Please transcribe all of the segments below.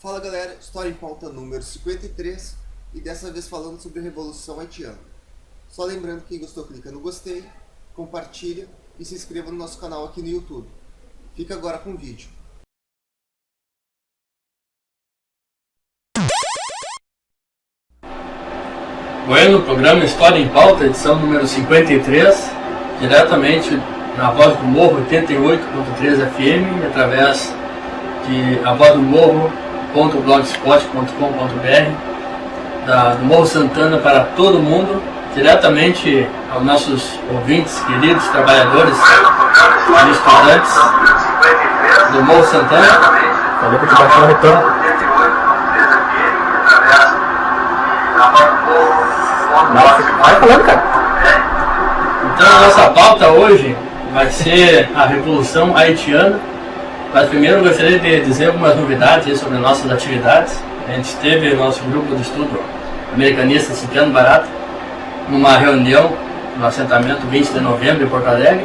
Fala galera, história em pauta número 53 e dessa vez falando sobre a Revolução Haitiana. Só lembrando que quem gostou clica no gostei, compartilha e se inscreva no nosso canal aqui no YouTube. Fica agora com o vídeo. Bueno, programa História em Pauta, edição número 53, diretamente na Voz do Morro 88.3 FM, através de avozdomorro.blogspot.com.br, do Morro Santana para todo mundo, diretamente aos nossos ouvintes, queridos trabalhadores e estudantes do Morro Santana. Valeu por te baixar o retorno. Vai falando, cara. Então a nossa pauta hoje vai ser a Revolução Haitiana. Mas primeiro eu gostaria de dizer algumas novidades sobre nossas atividades. A gente teve nosso grupo de estudo americanista Cipriano Barato numa reunião no assentamento 20 de novembro em Porto Alegre,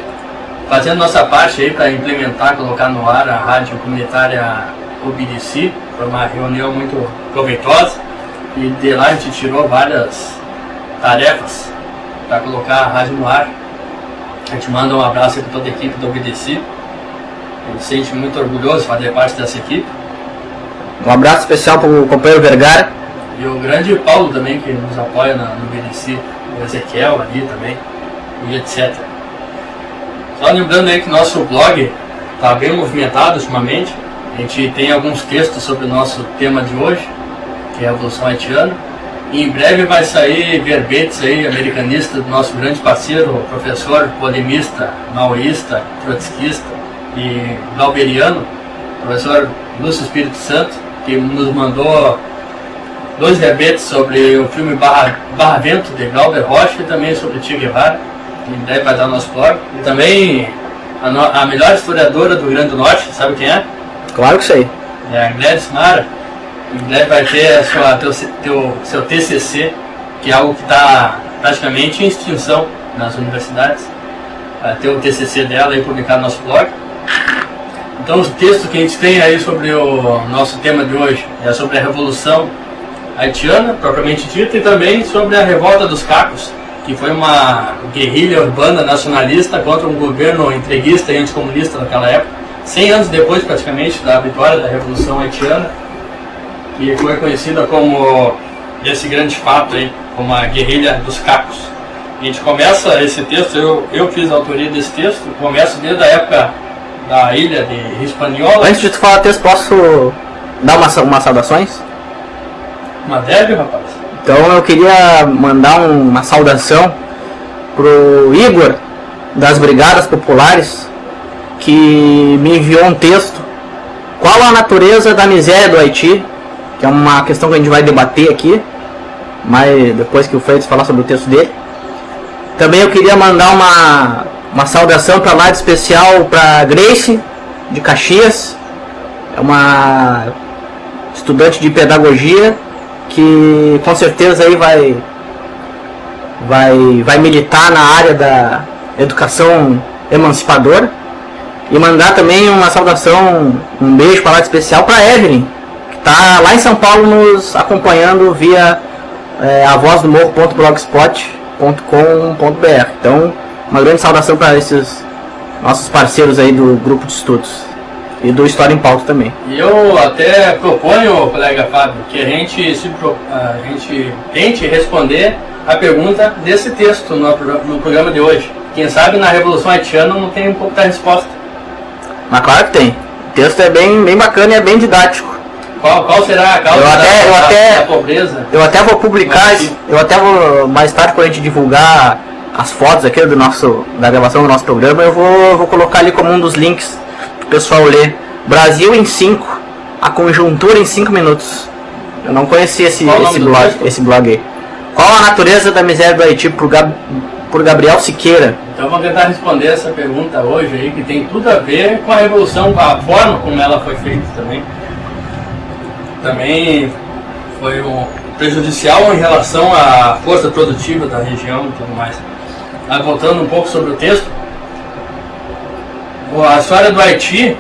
fazendo nossa parte aí para implementar, colocar no ar a rádio comunitária UBDC. Foi uma reunião muito proveitosa e de lá a gente tirou várias tarefas para colocar a rádio no ar. A gente manda um abraço para toda a equipe do UBDC. A gente se sente muito orgulhoso de fazer parte dessa equipe. Um abraço especial para o companheiro Vergara. E o grande Paulo também, que nos apoia no UBDC, o Ezequiel ali também, e etc. Só lembrando aí que nosso blog está bem movimentado ultimamente. A gente tem alguns textos sobre o nosso tema de hoje, que é a Revolução Haitiana. E em breve vai sair verbetes aí, americanista, do nosso grande parceiro, professor, polemista, maoísta, trotskista e glauberiano, professor Lúcio Espírito Santo, que nos mandou 2 verbetes sobre o filme Barra Vento, de Glauber Rocha, e também sobre Che Guevara, que em breve vai dar no nosso blog. E também a melhor historiadora do Rio Grande do Norte, sabe quem é? Claro que sei. É a Gladys Mara. Em breve vai ter seu TCC, que é algo que está praticamente em extinção nas universidades. Vai ter o TCC dela aí publicado no nosso blog. Então os textos que a gente tem aí sobre o nosso tema de hoje é sobre a Revolução Haitiana, propriamente dita, e também sobre a Revolta dos Cacos, que foi uma guerrilha urbana nacionalista contra um governo entreguista e anticomunista naquela época, 100 anos depois praticamente da vitória da Revolução Haitiana, que foi conhecida como esse grande fato aí, como a guerrilha dos Cacos. A gente começa esse texto, eu fiz a autoria desse texto, começo desde a época da ilha de Hispaniola. Antes de tu falar texto, posso dar umas saudações? Uma deve, rapaz? Então eu queria mandar uma saudação pro Igor, das Brigadas Populares, que me enviou um texto. Qual a natureza da miséria do Haiti? Que é uma questão que a gente vai debater aqui, mas depois que o Freitas falar sobre o texto dele. Também eu queria mandar uma saudação para lá de especial para Grace, de Caxias. É uma estudante de pedagogia que com certeza aí vai militar na área da educação emancipadora. E mandar também uma saudação, um beijo para lá de especial para Evelyn, tá lá em São Paulo nos acompanhando via avozdomorro.blogspot.com.br. Então, uma grande saudação para esses nossos parceiros aí do grupo de estudos e do História em Pauta também. E eu até proponho, colega Fábio, que a gente tente responder a pergunta desse texto no programa de hoje. Quem sabe na Revolução Haitiana não tem um pouco da resposta. Mas claro que tem. O texto é bem bacana e é bem didático. Qual será a causa da pobreza? Eu até vou publicar, mais tarde, quando a gente divulgar as fotos aqui da gravação do nosso programa, eu vou colocar ali como um dos links para o pessoal ler. Brasil em 5, a conjuntura em 5 minutos. Eu não conhecia esse blog aí. Qual a natureza da miséria do Haiti, por Gabriel Siqueira. Então vamos tentar responder essa pergunta hoje aí, que tem tudo a ver com a Revolução, com a forma como ela foi feita também. Também foi prejudicial em relação à força produtiva da região e tudo mais. Mas voltando um pouco sobre o texto, a história do Haiti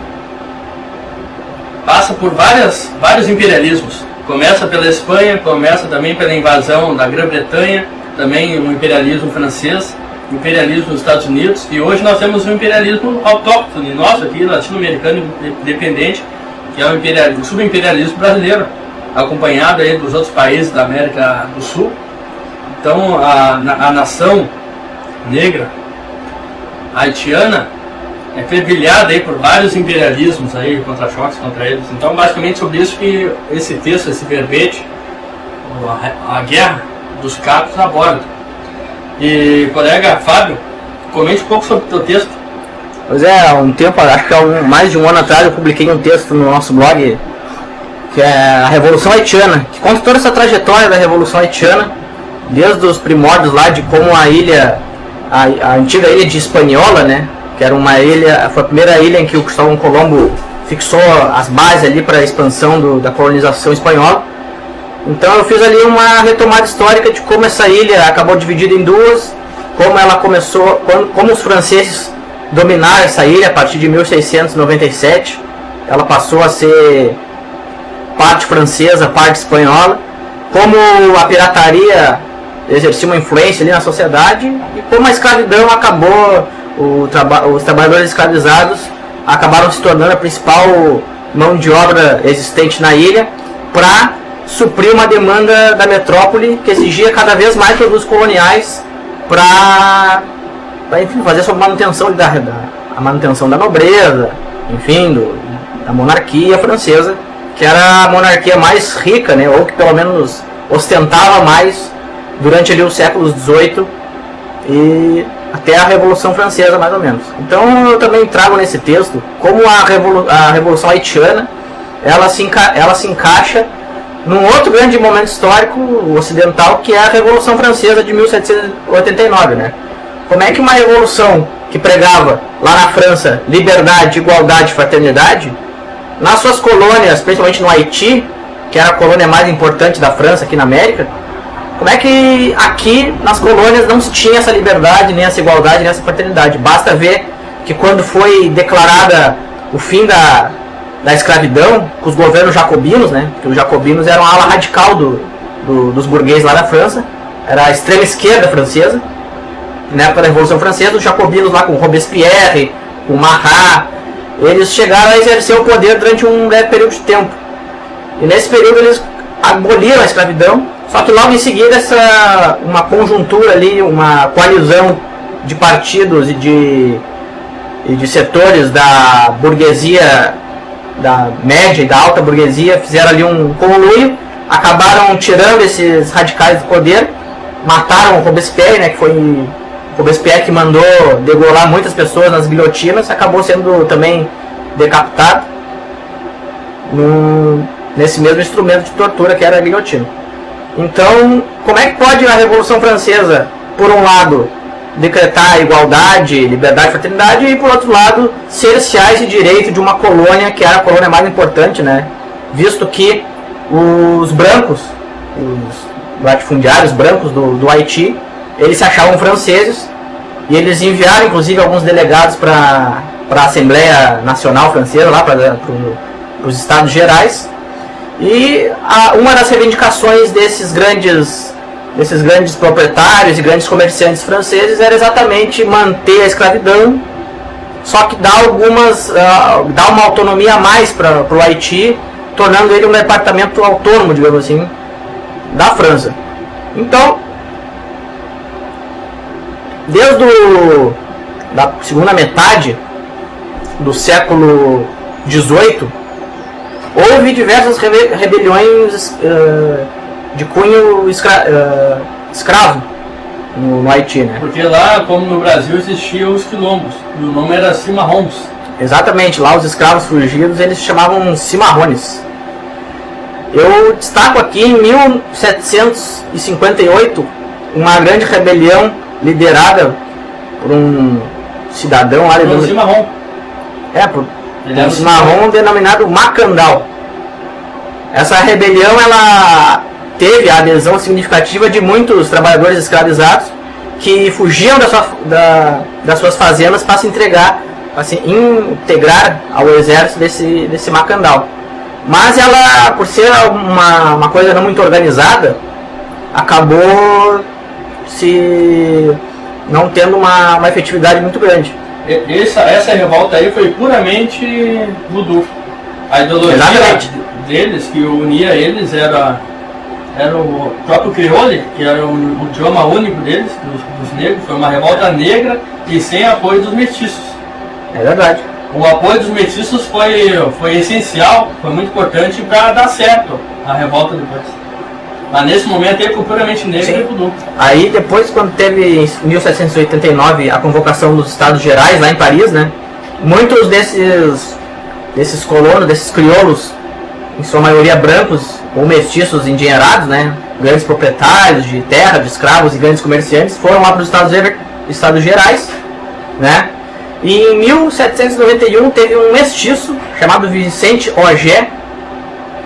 passa por vários imperialismos. Começa pela Espanha, começa também pela invasão da Grã-Bretanha, também o imperialismo francês, o imperialismo dos Estados Unidos, e hoje nós temos um imperialismo autóctone, nosso aqui, latino-americano independente, que é o subimperialismo brasileiro, acompanhado aí dos outros países da América do Sul. Então a nação negra haitiana é fervilhada aí por vários imperialismos aí, contra-choques contra eles. Então basicamente sobre isso que esse texto, esse verbete, a guerra dos capos aborda. E colega Fábio, comente um pouco sobre o teu texto. Pois é, há um tempo, acho que mais de um ano atrás eu publiquei um texto no nosso blog, que é a Revolução Haitiana, que conta toda essa trajetória da Revolução Haitiana, desde os primórdios lá de como a antiga ilha de Hispaniola, né, que era uma ilha, foi a primeira ilha em que o Cristóvão Colombo fixou as bases ali para a expansão da colonização espanhola. Então eu fiz ali uma retomada histórica de como essa ilha acabou dividida em duas, como ela começou, como os franceses dominaram essa ilha a partir de 1697, ela passou a ser parte francesa, parte espanhola, como a pirataria exercia uma influência ali na sociedade e como a escravidão acabou, os trabalhadores escravizados acabaram se tornando a principal mão de obra existente na ilha para suprir uma demanda da metrópole que exigia cada vez mais produtos coloniais para fazer a sua manutenção a manutenção da nobreza, enfim, da monarquia francesa, que era a monarquia mais rica, né, ou que pelo menos ostentava mais durante ali os séculos XVIII e até a Revolução Francesa, mais ou menos. Então eu também trago nesse texto como a Revolução Haitiana ela se encaixa num outro grande momento histórico ocidental, que é a Revolução Francesa de 1789, né? Como é que uma revolução que pregava lá na França liberdade, igualdade e fraternidade, nas suas colônias, principalmente no Haiti, que era a colônia mais importante da França aqui na América, como é que aqui nas colônias não se tinha essa liberdade, nem essa igualdade, nem essa fraternidade? Basta ver que quando foi declarada o fim da escravidão, com os governos jacobinos, né? Porque os jacobinos eram a ala radical dos burgueses lá da França, era a extrema esquerda francesa. Na época da Revolução Francesa, os jacobinos lá com Robespierre, com Marat, eles chegaram a exercer o poder durante um breve período de tempo. E nesse período eles aboliram a escravidão, só que logo em seguida uma conjuntura ali, uma coalizão de partidos e de setores da burguesia, da média e da alta burguesia, fizeram ali um conluio, acabaram tirando esses radicais do poder, mataram o Robespierre, né, que foi Robespierre que mandou degolar muitas pessoas nas guilhotinas, acabou sendo também decapitado nesse mesmo instrumento de tortura que era a guilhotina. Então, como é que pode a Revolução Francesa, por um lado, decretar igualdade, liberdade e fraternidade, e por outro lado, cercear esse direito de uma colônia que era a colônia mais importante, né? Visto que os brancos, os latifundiários brancos do Haiti, eles se achavam franceses, e eles enviaram inclusive alguns delegados para a Assembleia Nacional Francesa, lá para os Estados Gerais, e uma das reivindicações desses grandes proprietários e grandes comerciantes franceses era exatamente manter a escravidão, só que dar uma autonomia a mais para o Haiti, tornando ele um departamento autônomo, digamos assim, da França. Então, desde da segunda metade do século XVIII, houve diversas rebeliões de cunho escravo no Haiti, né? Porque lá, como no Brasil, existiam os quilombos, e o nome era cimarrons. Exatamente, lá os escravos fugidos eles se chamavam cimarrones. Eu destaco aqui em 1758 uma grande rebelião liderada por um cidadão lá, Um cimarrão. por um cimarrão denominado Macandal. Essa rebelião ela teve a adesão significativa de muitos trabalhadores escravizados que fugiam das suas fazendas para se integrar ao exército desse Macandal. Mas ela, por ser uma coisa não muito organizada, acabou se não tendo uma efetividade muito grande. Essa revolta aí foi puramente voodoo. A ideologia deles, que unia eles, era o próprio crioulo, que era o idioma único deles, dos negros. Foi uma revolta negra e sem apoio dos mestiços. É verdade. O apoio dos mestiços foi essencial, foi muito importante para dar certo a revolta depois. Mas nesse momento ele foi puramente negro. Sim. E voodoo. Aí depois, quando teve em 1789 a convocação dos Estados Gerais lá em Paris, né? Muitos desses colonos, desses crioulos, em sua maioria brancos ou mestiços endinheirados, né? Grandes proprietários de terra, de escravos e grandes comerciantes, foram lá para os Estados Gerais, né? E em 1791 teve um mestiço chamado Vicente Ogé,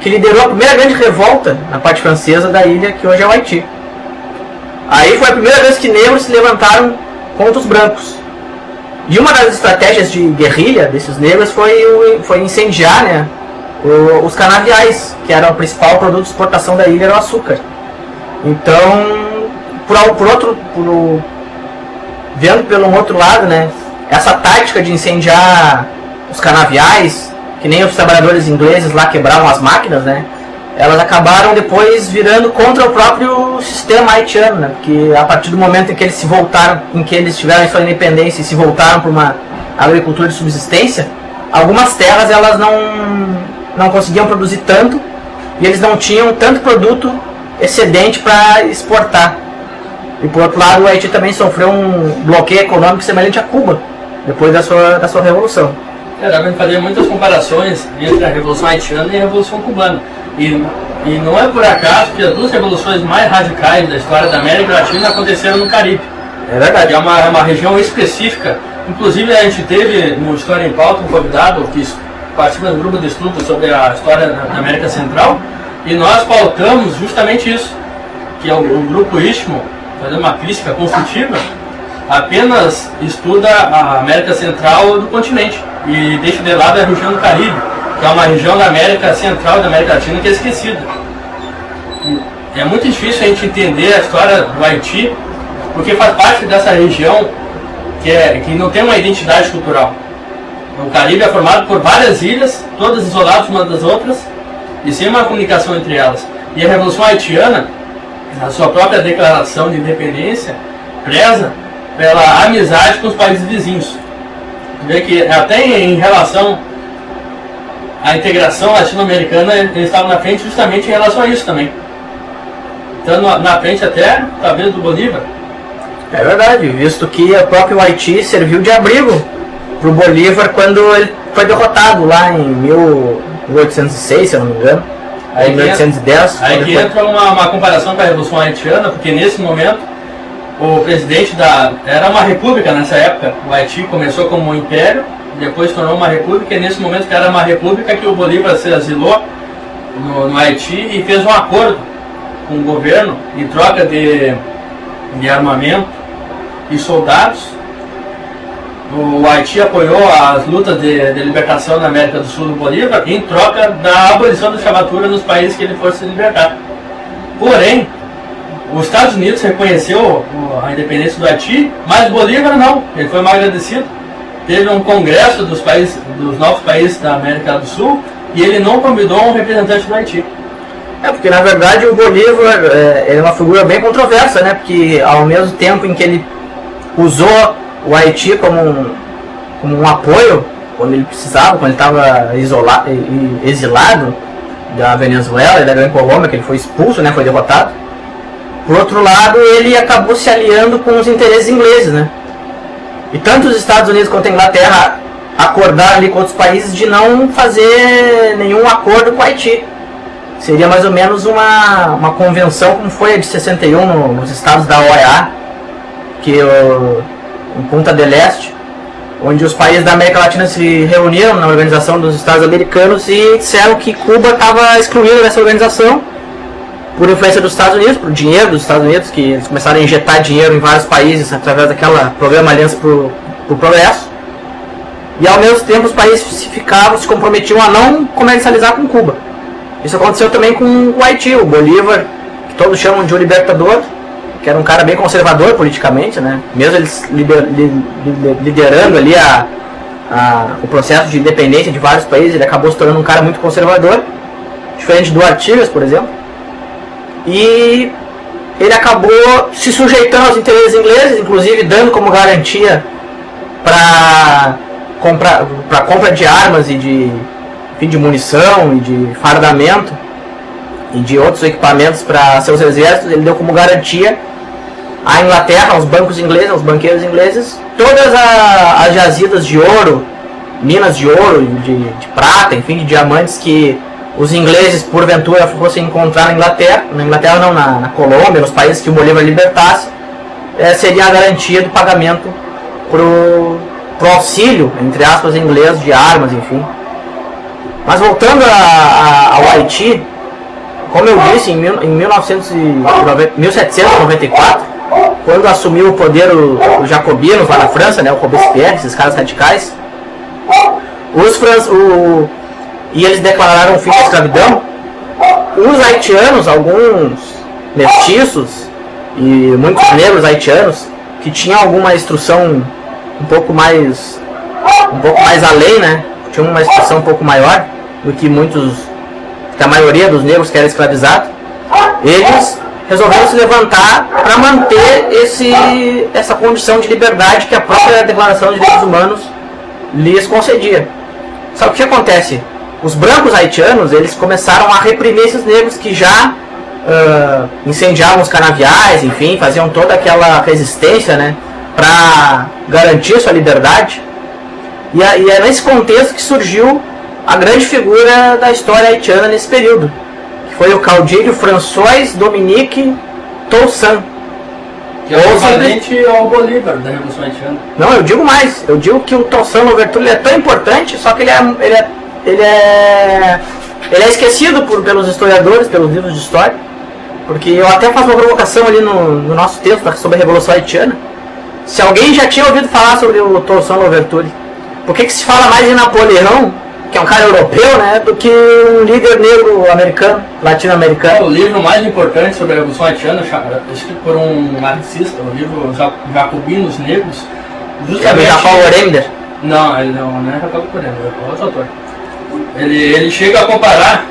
que liderou a primeira grande revolta na parte francesa da ilha, que hoje é o Haiti. Aí foi a primeira vez que negros se levantaram contra os brancos. E uma das estratégias de guerrilha desses negros foi incendiar, né, os canaviais, que era o principal produto de exportação da ilha, era o açúcar. Então, vendo pelo outro lado, né, essa tática de incendiar os canaviais, que nem os trabalhadores ingleses lá quebravam as máquinas, né, elas acabaram depois virando contra o próprio sistema haitiano, né, porque a partir do momento em que eles se voltaram, em que eles tiveram sua independência e se voltaram para uma agricultura de subsistência, algumas terras elas não conseguiam produzir tanto e eles não tinham tanto produto excedente para exportar. E por outro lado, o Haiti também sofreu um bloqueio econômico semelhante a Cuba, depois da sua revolução. Dá para fazer muitas comparações entre a Revolução Haitiana e a Revolução Cubana. E não é por acaso que as duas revoluções mais radicais da história da América Latina aconteceram no Caribe. É verdade. É uma região específica. Inclusive a gente teve no História em Pauta um convidado que participa do grupo de estudo sobre a história da América Central, e nós pautamos justamente isso, que é o grupo Istmo, fazendo uma crítica construtiva, apenas estuda a América Central do continente e deixa de lado a região do Caribe, que é uma região da América Central e da América Latina que é esquecida. É muito difícil a gente entender a história do Haiti, porque faz parte dessa região que não tem uma identidade cultural. O Caribe é formado por várias ilhas, todas isoladas umas das outras, e sem uma comunicação entre elas. E a Revolução Haitiana, na sua própria declaração de independência, preza pela amizade com os países vizinhos. Você vê que até em relação à integração latino-americana, eles estavam na frente justamente em relação a isso também. Estando na frente até, talvez, do Bolívar. É verdade, visto que o próprio Haiti serviu de abrigo para o Bolívar quando ele foi derrotado lá em 1806, se eu não me engano. Aí 1810. Aí que entra uma comparação com a Revolução Haitiana, porque nesse momento o presidente era uma república nessa época. O Haiti começou como um império, depois se tornou uma república, e nesse momento que era uma república que o Bolívar se asilou no Haiti e fez um acordo com o governo em troca de armamento e soldados. O Haiti apoiou as lutas de libertação na América do Sul do Bolívar em troca da abolição da escravatura nos países que ele fosse se libertar. Porém, os Estados Unidos reconheceu a independência do Haiti, mas Bolívar não, ele foi mal agradecido. Teve um congresso dos novos países da América do Sul e ele não convidou um representante do Haiti. Porque na verdade o Bolívar é uma figura bem controversa, né? Porque ao mesmo tempo em que ele usou o Haiti como um apoio, quando ele precisava, quando ele estava exilado da Venezuela e da Grande Colômbia, que ele foi expulso, né? Foi derrotado. Por outro lado, ele acabou se aliando com os interesses ingleses, né? E tanto os Estados Unidos quanto a Inglaterra acordaram ali com outros países de não fazer nenhum acordo com o Haiti. Seria mais ou menos uma convenção como foi a de 61 nos estados da OEA, em Punta del Este, onde os países da América Latina se reuniram na Organização dos Estados Americanos e disseram que Cuba estava excluída dessa organização por influência dos Estados Unidos, por dinheiro dos Estados Unidos, que eles começaram a injetar dinheiro em vários países através daquela programa Aliança pro Progresso. E ao mesmo tempo os países se comprometiam a não comercializar com Cuba. Isso aconteceu também com o Haiti, o Bolívar, que todos chamam de o libertador, que era um cara bem conservador politicamente, né? Mesmo eles liderando ali o processo de independência de vários países, ele acabou se tornando um cara muito conservador, diferente do Artigas, por exemplo. E ele acabou se sujeitando aos interesses ingleses, inclusive dando como garantia para compra de armas e de munição e de fardamento e de outros equipamentos para seus exércitos. Ele deu como garantia à Inglaterra, aos bancos ingleses, aos banqueiros ingleses, todas as jazidas de ouro, minas de ouro, de prata, enfim, de diamantes que os ingleses porventura fossem encontrar na Inglaterra não, na Colômbia, nos países que o Bolívar libertasse, seria a garantia do pagamento pro auxílio, entre aspas, inglês de armas, enfim. Mas voltando ao Haiti, como eu disse, em 1794, quando assumiu o poder os jacobinos lá na França, né, o Robespierre, esses caras radicais, e eles declararam o fim da escravidão, os haitianos, alguns mestiços e muitos negros haitianos, que tinham alguma instrução um pouco mais além, né, tinham uma instrução um pouco maior do que a maioria dos negros que era escravizado, eles resolveram se levantar para manter essa condição de liberdade que a própria Declaração de Direitos Humanos lhes concedia. Só que o que acontece? Os brancos haitianos, eles começaram a reprimir esses negros que já incendiavam os canaviais, enfim, faziam toda aquela resistência, né, para garantir sua liberdade. E é nesse contexto que surgiu a grande figura da história haitiana nesse período, que foi o caudilho François Dominique Toussaint. Que é o equivalente ao Bolívar da Revolução Haitiana. Não, eu digo mais. Eu digo que o Toussaint Louverture é tão importante, só que ele é esquecido pelos historiadores, pelos livros de história. Porque eu até faço uma provocação ali no nosso texto sobre a Revolução Haitiana. Se alguém já tinha ouvido falar sobre o Toussaint Louverture, por que se fala mais em Napoleão, que é um cara europeu, né, do que um líder negro americano, latino-americano? O livro mais importante sobre a Revolução Haitiana, escrito por um marxista, o livro Jacobinos Negros, justamente... É o Jacob Orender? Não, ele não é Jacob Orender, é outro autor. Ele chega a comparar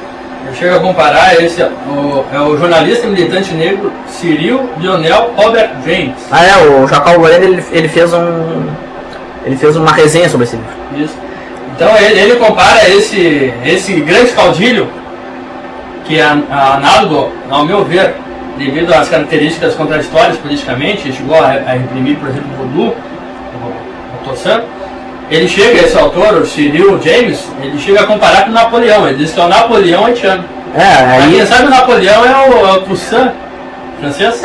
o jornalista e militante negro Cyril Lionel Robert James. O Jacob Orender, ele fez uma resenha sobre esse livro. Isso. Então ele compara esse grande caudilho, que é análogo, ao meu ver, devido às características contraditórias politicamente, chegou a reprimir, por exemplo, o Voodoo, o Toussaint. Ele chega, esse autor, o Cyril James, ele chega a comparar com o Napoleão. Ele diz que é o Napoleão haitiano. Pra quem sabe, o Napoleão é o Toussaint francês.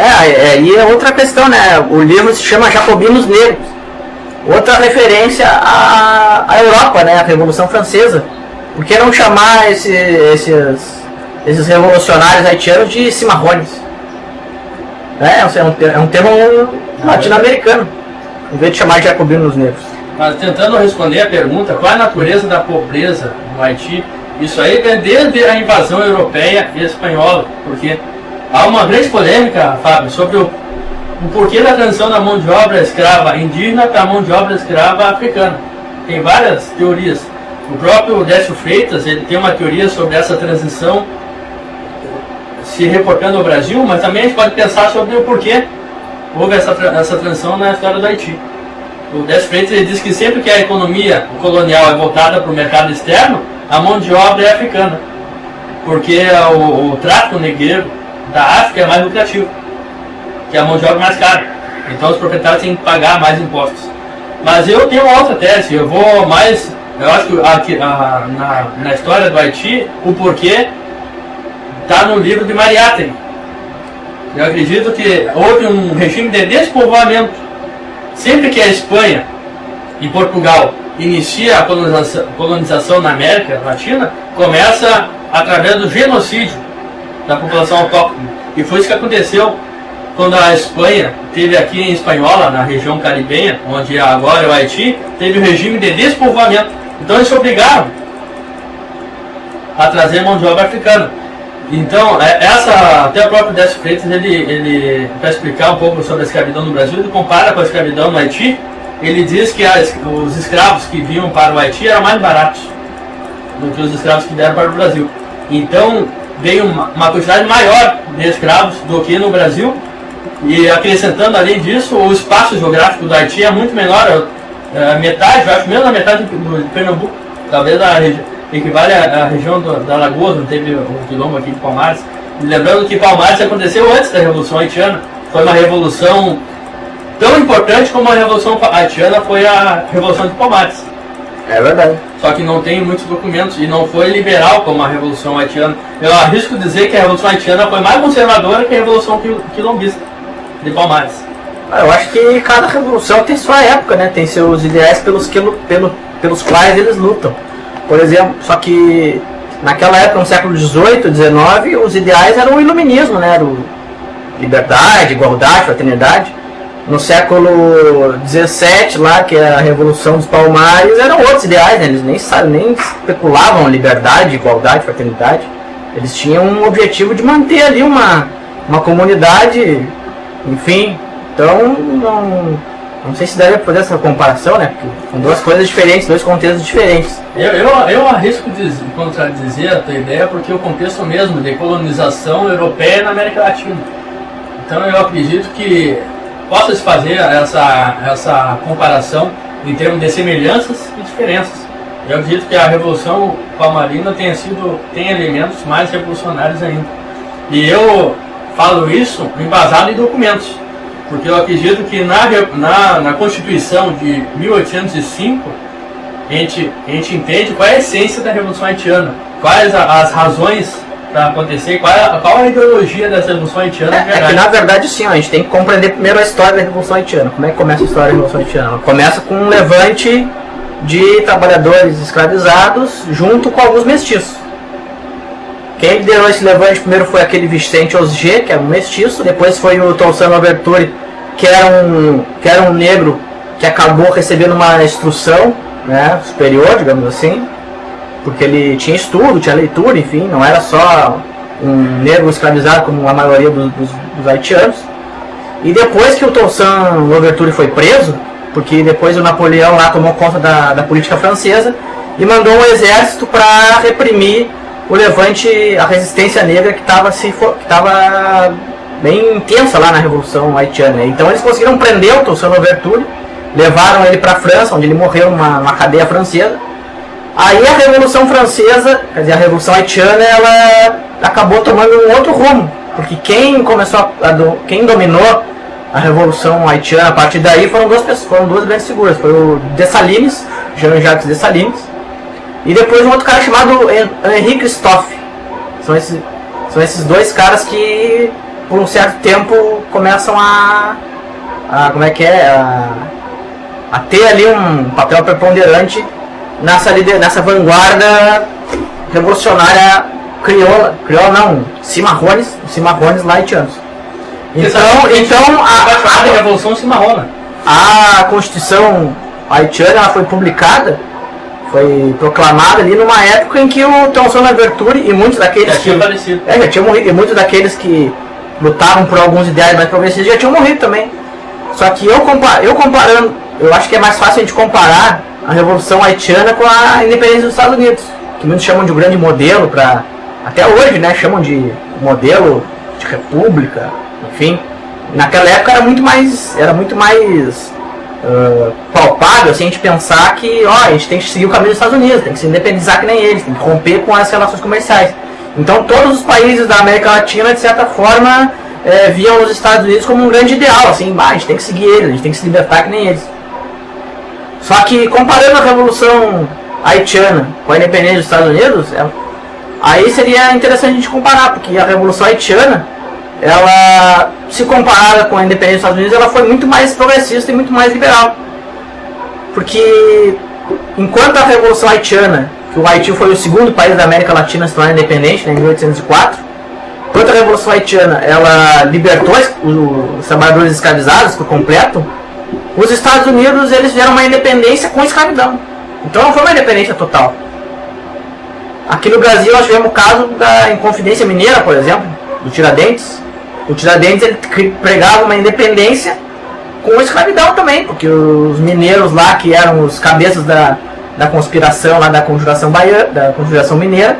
E é outra questão, né? O livro se chama Jacobinos Negros. Outra referência à Europa, né? A Revolução Francesa. Por que não chamar esses revolucionários haitianos de cimarrones? É um termo latino-americano, em vez de chamar de jacobinos negros. Mas tentando responder a pergunta, qual é a natureza da pobreza no Haiti? Isso aí vem desde a invasão europeia e espanhola, porque há uma grande polêmica, Fábio, sobre o porquê da transição da mão de obra escrava indígena para a mão de obra escrava africana. Tem várias teorias. O próprio Décio Freitas, ele tem uma teoria sobre essa transição se reportando ao Brasil, mas também a gente pode pensar sobre o porquê houve essa transição na história do Haiti. O Décio Freitas, ele diz que sempre que a economia colonial é voltada para o mercado externo, a mão de obra é africana, porque o tráfico negreiro da África é mais lucrativo, que é a mão de obra mais cara. Então os proprietários têm que pagar mais impostos. Mas eu tenho uma outra tese, eu acho que aqui, na história do Haiti, o porquê está no livro de Mariátegui. Eu acredito que houve um regime de despovoamento. Sempre que a Espanha e Portugal inicia a colonização na América Latina, começa através do genocídio da população autóctone. E foi isso que aconteceu quando a Espanha teve aqui em Espanhola, na região caribenha, onde agora é o Haiti, teve o regime de despovoamento. Então eles se obrigaram a trazer mão de obra africana. Então, até o próprio Décio Freitas, ele para explicar um pouco sobre a escravidão no Brasil, ele compara com a escravidão no Haiti. Ele diz que os escravos que vinham para o Haiti eram mais baratos do que os escravos que vieram para o Brasil. Então, veio uma quantidade maior de escravos do que no Brasil, e acrescentando além disso, o espaço geográfico do Haiti é muito menor, metade, eu acho menos da metade do Pernambuco, talvez equivale à região da Lagoa, não teve o quilombo aqui de Palmares. E lembrando que Palmares aconteceu antes da Revolução Haitiana, foi uma revolução tão importante como a Revolução Haitiana foi a Revolução de Palmares. É verdade. Só que não tem muitos documentos e não foi liberal como a Revolução Haitiana. Eu arrisco dizer que a Revolução Haitiana foi mais conservadora que a Revolução quilombista de Palmares. Eu acho que cada revolução tem sua época, né? Tem seus ideais pelos quais eles lutam. Por exemplo, só que naquela época, no século XVIII, XIX, os ideais eram o iluminismo, né? Era liberdade, igualdade, fraternidade. No século XVII, lá, que é a Revolução dos Palmares, eram outros ideais, né? Eles nem especulavam liberdade, igualdade, fraternidade. Eles tinham um objetivo de manter ali uma comunidade, enfim. Então, não sei se deve fazer essa comparação, né? Porque são duas coisas diferentes, dois contextos diferentes. Eu arrisco contradizer a tua ideia, porque o contexto mesmo de colonização europeia na América Latina. Então eu acredito que possa se fazer essa comparação em termos de semelhanças e diferenças. Eu acredito que a Revolução Palmarina tem elementos mais revolucionários ainda. E eu falo isso embasado em documentos, porque eu acredito que na Constituição de 1805 a gente entende qual é a essência da Revolução Haitiana, quais as razões para acontecer, qual a ideologia dessa Revolução Haitiana. É que na verdade sim, a gente tem que compreender primeiro a história da Revolução Haitiana. Como é que começa a história da Revolução Haitiana? Ela começa com um levante de trabalhadores escravizados junto com alguns mestiços. Quem liderou esse levante primeiro foi aquele Vicente Osger, que era um mestiço, depois foi o Toussaint Louverture, que era um negro que acabou recebendo uma instrução, né, superior, digamos assim, porque ele tinha estudo, tinha leitura, enfim, não era só um negro escravizado como a maioria dos haitianos. E depois que o Toussaint Louverture foi preso, porque depois o Napoleão lá tomou conta da política francesa e mandou um exército para reprimir o levante, a resistência negra que estava bem intensa lá na Revolução Haitiana. Então eles conseguiram prender o Toussaint Louverture, levaram ele para a França, onde ele morreu numa cadeia francesa. Aí a Revolução Francesa, quer dizer, a Revolução Haitiana, ela acabou tomando um outro rumo, porque quem dominou a Revolução Haitiana a partir daí foram duas grandes figuras. Foi o Dessalines, Jean-Jacques Dessalines, e depois um outro cara chamado Henri Christophe. São esses dois caras que por um certo tempo começam a ter ali um papel preponderante nessa vanguarda revolucionária crioula não, cimarrones lá haitianos. Então a Revolução Cimarrona. A Constituição haitiana ela foi publicada, foi proclamada ali numa época em que o Toussaint Louverture e muitos daqueles já tinham morrido, e muitos daqueles que lutavam por alguns ideais mais progressistas já tinham morrido também. Só que eu comparando, eu acho que é mais fácil a gente comparar a Revolução Haitiana com a independência dos Estados Unidos, que muitos chamam de um grande modelo, até hoje, né, chamam de modelo de república, enfim. Naquela época era muito mais palpável assim, a gente pensar que a gente tem que seguir o caminho dos Estados Unidos, tem que se independizar que nem eles, tem que romper com as relações comerciais. Então todos os países da América Latina, de certa forma, viam os Estados Unidos como um grande ideal, assim, a gente tem que seguir eles, a gente tem que se libertar que nem eles. Só que comparando a Revolução Haitiana com a independência dos Estados Unidos, aí seria interessante a gente comparar, porque a Revolução Haitiana, ela, se comparada com a independência dos Estados Unidos, ela foi muito mais progressista e muito mais liberal. Porque enquanto a Revolução Haitiana, que o Haiti foi o segundo país da América Latina a se tornar independente, né, em 1804, enquanto a Revolução Haitiana ela libertou os trabalhadores escravizados por completo, os Estados Unidos eles fizeram uma independência com escravidão. Então não foi uma independência total. Aqui no Brasil nós tivemos o caso da Inconfidência Mineira, por exemplo, do Tiradentes. O Tiradentes ele pregava uma independência com escravidão também, porque os mineiros lá, que eram os cabeças da conspiração lá da Conjuração Mineira,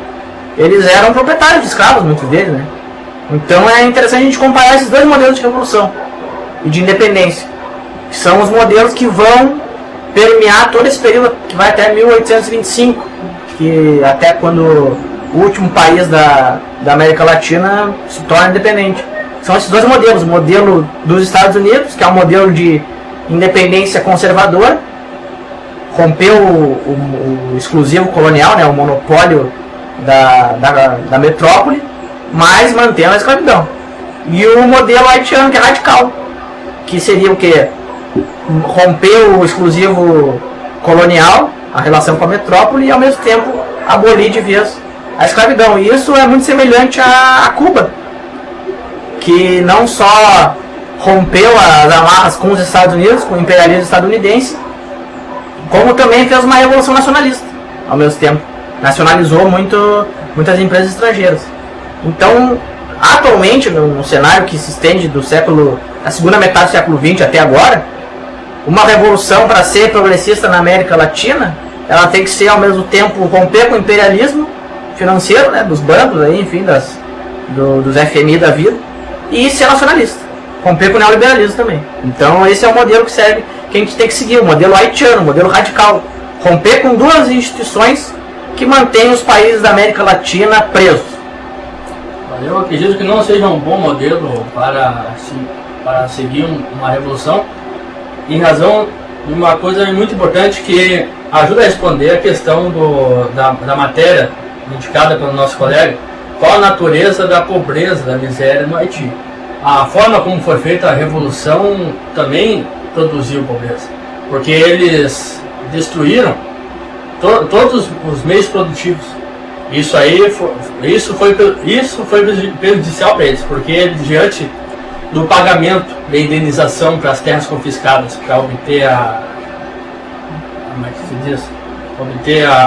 eles eram proprietários de escravos, muitos deles, né? Então é interessante a gente comparar esses dois modelos de revolução e de independência, que são os modelos que vão permear todo esse período que vai até 1825, que até quando o último país da América Latina se torna independente. São esses dois modelos, o modelo dos Estados Unidos, que é um modelo de independência conservadora, rompeu o exclusivo colonial, né, o monopólio da metrópole, mas mantendo a escravidão. E o modelo haitiano, que é radical, que seria o quê? Romper o exclusivo colonial, a relação com a metrópole, e ao mesmo tempo abolir de vez a escravidão. E isso é muito semelhante a Cuba, que não só rompeu as amarras com os Estados Unidos, com o imperialismo estadunidense, como também fez uma revolução nacionalista ao mesmo tempo. Nacionalizou muitas empresas estrangeiras. Então, atualmente, no cenário que se estende da segunda metade do século XX até agora, uma revolução, para ser progressista na América Latina, ela tem que ser ao mesmo tempo romper com o imperialismo financeiro, né, dos bancos, aí, enfim, dos FMI da vida, e ser nacionalista, romper com o neoliberalismo também. Então esse é o modelo que a gente tem que seguir, o modelo haitiano, o modelo radical, romper com duas instituições que mantêm os países da América Latina presos. Eu acredito que não seja um bom modelo para seguir uma revolução, em razão de uma coisa muito importante que ajuda a responder a questão da matéria indicada pelo nosso colega, qual a natureza da pobreza, da miséria no Haiti. A forma como foi feita a revolução também produziu pobreza, porque eles destruíram todos os meios produtivos. Isso foi prejudicial para eles, porque diante do pagamento da indenização para as terras confiscadas, para obter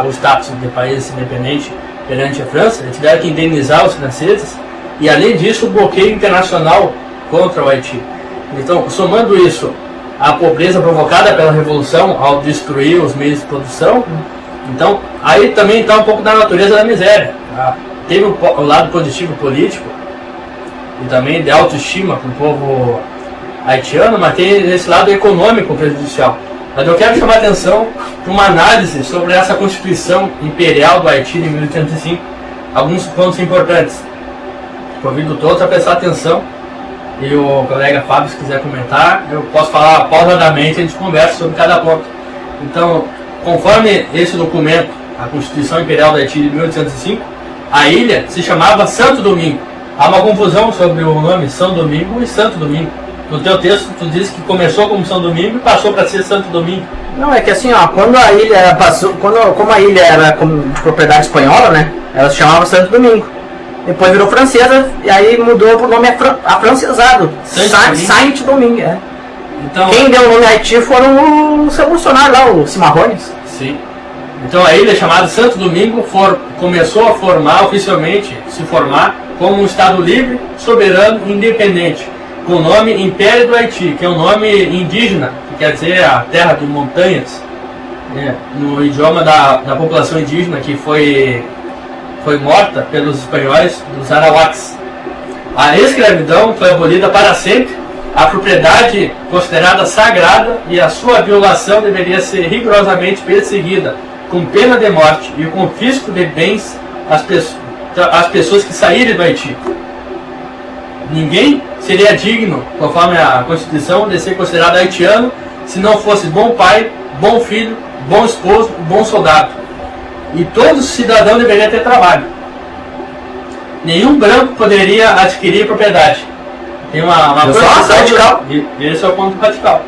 o status de país independente perante a França, eles tiveram que indenizar os franceses, e além disso o bloqueio internacional contra o Haiti. Então, somando isso à pobreza provocada pela revolução ao destruir os meios de produção, então aí também está um pouco da natureza da miséria. Teve o lado positivo político e também de autoestima para o povo haitiano, mas tem esse lado econômico prejudicial. Mas eu quero chamar a atenção para uma análise sobre essa Constituição Imperial do Haiti de 1805, alguns pontos importantes. Convido todos a prestar atenção, e o colega Fábio, se quiser comentar, eu posso falar pausadamente, a gente conversa sobre cada ponto. Então, conforme esse documento, a Constituição Imperial do Haiti de 1805, a ilha se chamava Santo Domingo. Há uma confusão sobre o nome São Domingo e Santo Domingo. No teu texto, tu diz que começou como São Domingo e passou para ser Santo Domingo. Não, é que assim, ó, quando a ilha passou, como a ilha era de propriedade espanhola, né, ela se chamava Santo Domingo. Depois virou francesa e aí mudou pro nome afrancesado, Saint Domingue. É. Então, quem deu o nome Haiti foram os revolucionários lá, os cimarrones. Sim. Então a ilha chamada Santo Domingo começou a se formar como um estado livre, soberano e independente, com o nome Império do Haiti, que é um nome indígena, que quer dizer a terra de montanhas, né, no idioma da população indígena que foi morta pelos espanhóis, dos arawaks. A escravidão foi abolida para sempre, a propriedade considerada sagrada e a sua violação deveria ser rigorosamente perseguida, com pena de morte e o confisco de bens às pessoas que saírem do Haiti. Ninguém seria digno, conforme a Constituição, de ser considerado haitiano se não fosse bom pai, bom filho, bom esposo, bom soldado. E todo cidadão deveria ter trabalho. Nenhum branco poderia adquirir propriedade. Tem uma radical. Esse é o ponto radical.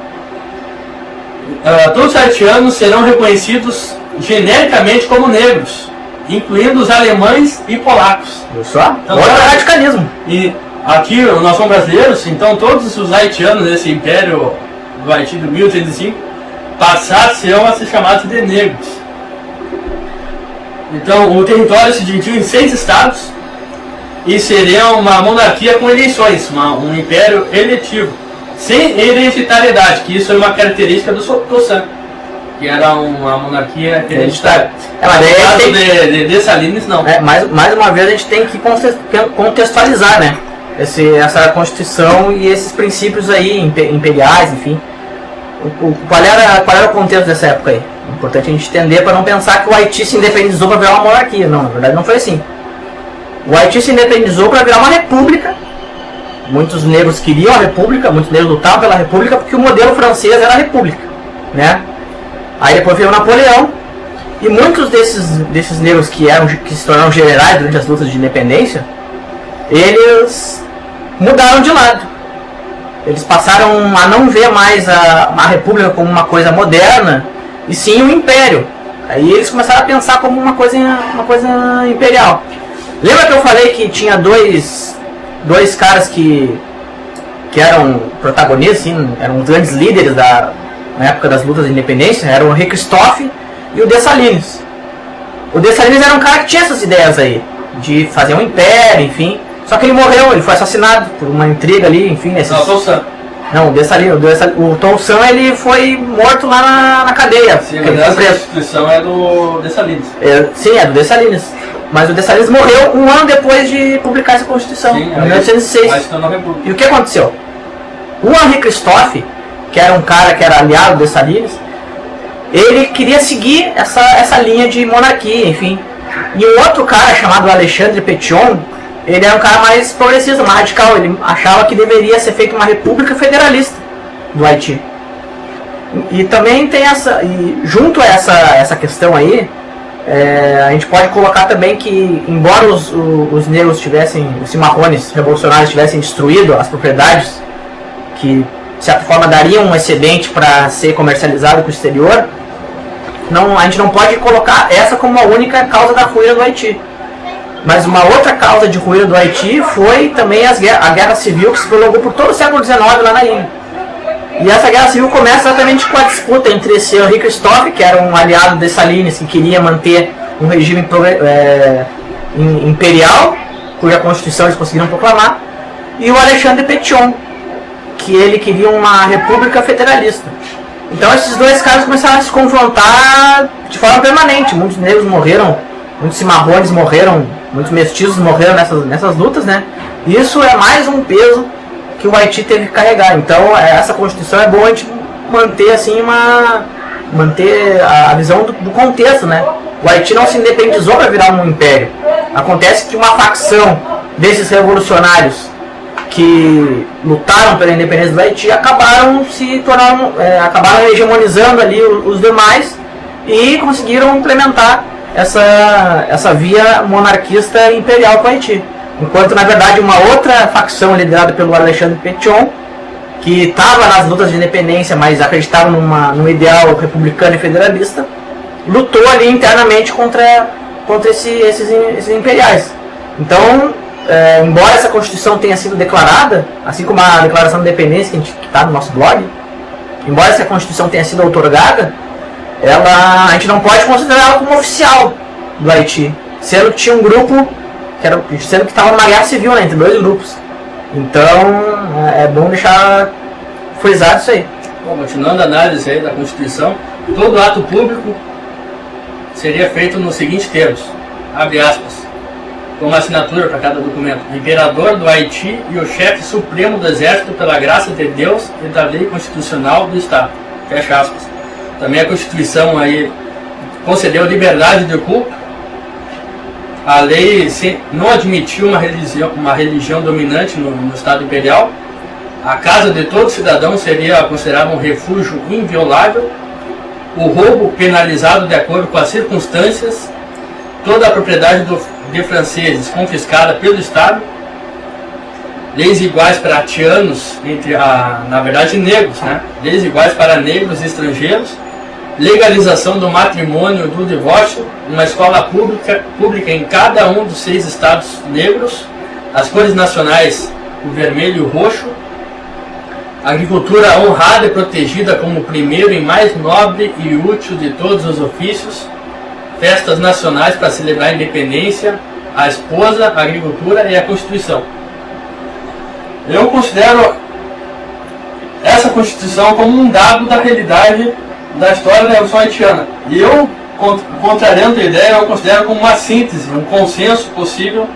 Todos os haitianos serão reconhecidos genericamente como negros, incluindo os alemães e polacos. Então, olha o radicalismo. E aqui nós somos brasileiros, então todos os haitianos desse império do Haiti de 1805 passaram a ser chamados de negros. Então, o território se dividiu em 6 estados e seria uma monarquia com eleições, um império eletivo, sem hereditariedade, que isso é uma característica do Toussaint, que era uma monarquia hereditária. Mas No caso tem... de Dessalines, não. Mais uma vez a gente tem que contextualizar, né? Essa Constituição e esses princípios aí, imperiais, enfim. Qual era o contexto dessa época aí? É importante a gente entender para não pensar que o Haiti se independizou para virar uma monarquia. Não, na verdade não foi assim. O Haiti se independizou para virar uma república. Muitos negros queriam a república, muitos negros lutavam pela república porque o modelo francês era a república, né? Aí depois veio Napoleão e muitos desses negros que se tornaram generais durante as lutas de independência, eles mudaram de lado. Eles passaram a não ver mais a república como uma coisa moderna, e sim o império. Aí eles começaram a pensar como uma coisa imperial. Lembra que eu falei que tinha dois caras que eram protagonistas, assim, eram os grandes líderes na época das lutas de independência? Eram o Henri Christophe e o Dessalines. O Dessalines era um cara que tinha essas ideias aí, de fazer um império, enfim. Só que ele morreu, ele foi assassinado por uma intriga ali, enfim. Não, o Toussaint ele foi morto lá na cadeia. Sim, mas essa Constituição é do Dessalines. Sim, é do Dessalines. Mas o Dessalines morreu um ano depois de publicar essa Constituição, em 1906. E o que aconteceu? O Henri Christophe, que era um cara que era aliado do Dessalines, ele queria seguir essa linha de monarquia, enfim. E um outro cara chamado Alexandre Pétion, ele era um cara mais progressista, mais radical. Ele achava que deveria ser feita uma república federalista do Haiti. E também tem junto a essa questão aí, a gente pode colocar também que, embora os negros os cimarrones revolucionários tivessem destruído as propriedades, que de certa forma dariam um excedente para ser comercializado com o exterior, a gente não pode colocar essa como a única causa da ruína do Haiti. Mas uma outra causa de ruína do Haiti foi também a guerra civil, que se prolongou por todo o século XIX lá na ilha. E essa guerra civil começa exatamente com a disputa entre esse Henri Christophe, que era um aliado de Dessalines, que queria manter um regime imperial, cuja Constituição eles conseguiram proclamar, e o Alexandre Pétion, que ele queria uma república federalista. Então esses dois caras começaram a se confrontar de forma permanente. Muitos negros morreram, muitos cimarrones morreram, muitos mestiços morreram nessas lutas, né? E isso é mais um peso que o Haiti teve que carregar. Então essa Constituição é boa a gente manter assim manter a visão do contexto, né? O Haiti não se independizou para virar um império. Acontece que uma facção desses revolucionários que lutaram pela independência do Haiti acabaram hegemonizando ali os demais e conseguiram implementar essa via monarquista imperial para o Haiti. Enquanto, na verdade, uma outra facção liderada pelo Alexandre Pétion, que estava nas lutas de independência, mas acreditava num ideal republicano e federalista, lutou ali internamente contra esses imperiais. Então, embora essa Constituição tenha sido declarada, assim como a Declaração de Independência que está no nosso blog, embora essa Constituição tenha sido outorgada, a gente não pode considerá-la como oficial do Haiti, sendo que tinha um grupo, sendo que estava numa guerra civil, né, entre dois grupos. Então é bom deixar frisado isso aí. Bom, continuando a análise aí da Constituição, todo ato público seria feito nos seguintes termos, abre aspas, com uma assinatura para cada documento: o imperador do Haiti e o chefe supremo do exército pela graça de Deus e da lei constitucional do Estado, fecha aspas. Também a Constituição aí concedeu liberdade de culto. A lei não admitiu uma religião dominante no Estado Imperial. A casa de todo cidadão seria considerada um refúgio inviolável. O roubo penalizado de acordo com as circunstâncias. Toda a propriedade de franceses confiscada pelo Estado. Leis iguais para haitianos, na verdade negros, né? Leis iguais para negros e estrangeiros. Legalização do matrimônio e do divórcio, uma escola pública em cada um dos 6 estados negros, as cores nacionais, o vermelho e o roxo, agricultura honrada e protegida como o primeiro e mais nobre e útil de todos os ofícios, festas nacionais para celebrar a independência, a esposa, a agricultura e a Constituição. Eu considero essa Constituição como um dado da realidade da história da Revolução Haitiana. E eu, contrariando a ideia, eu considero como uma síntese, um consenso possível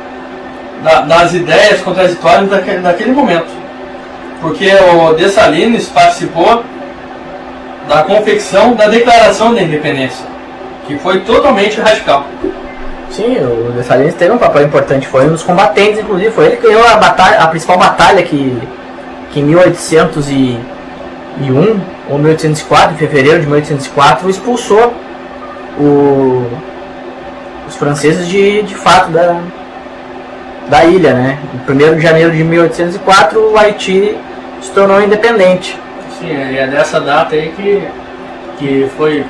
das ideias contraditórias daquele momento. Porque o Dessalines participou da confecção da Declaração da Independência, que foi totalmente radical. Sim, o Dessalines teve um papel importante, foi um dos combatentes, inclusive, foi ele que ganhou a principal batalha que em 1801 ou 1804, em fevereiro de 1804, expulsou os franceses de fato da ilha, né? Em 1º de janeiro de 1804, o Haiti se tornou independente. Sim, e é dessa data aí que foi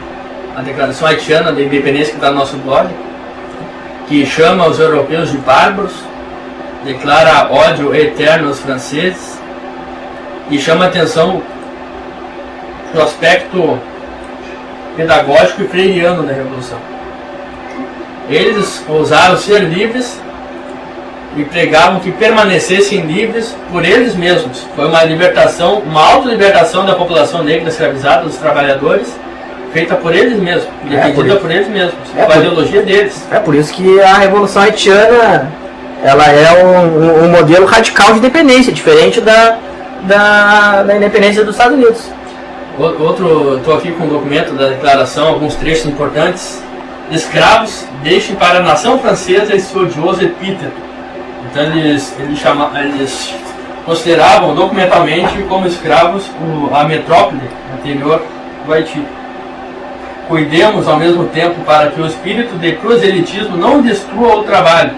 a Declaração Haitiana da Independência, que está no nosso blog, que chama os europeus de bárbaros, declara ódio eterno aos franceses e chama a atenção para o aspecto pedagógico e freiriano da Revolução. Eles ousaram ser livres e pregavam que permanecessem livres por eles mesmos. Foi uma libertação, uma autolibertação da população negra escravizada, dos trabalhadores, feita por eles mesmos, defendida por eles mesmos, com a ideologia deles. É por isso que a Revolução Haitiana ela é um modelo radical de independência, diferente da independência dos Estados Unidos. Estou aqui com um documento da declaração, alguns trechos importantes. Escravos, deixem para a nação francesa esse odioso epíteto. Então eles consideravam documentalmente como escravos a metrópole anterior do Haiti. Cuidemos ao mesmo tempo para que o espírito de proselitismo não destrua o trabalho.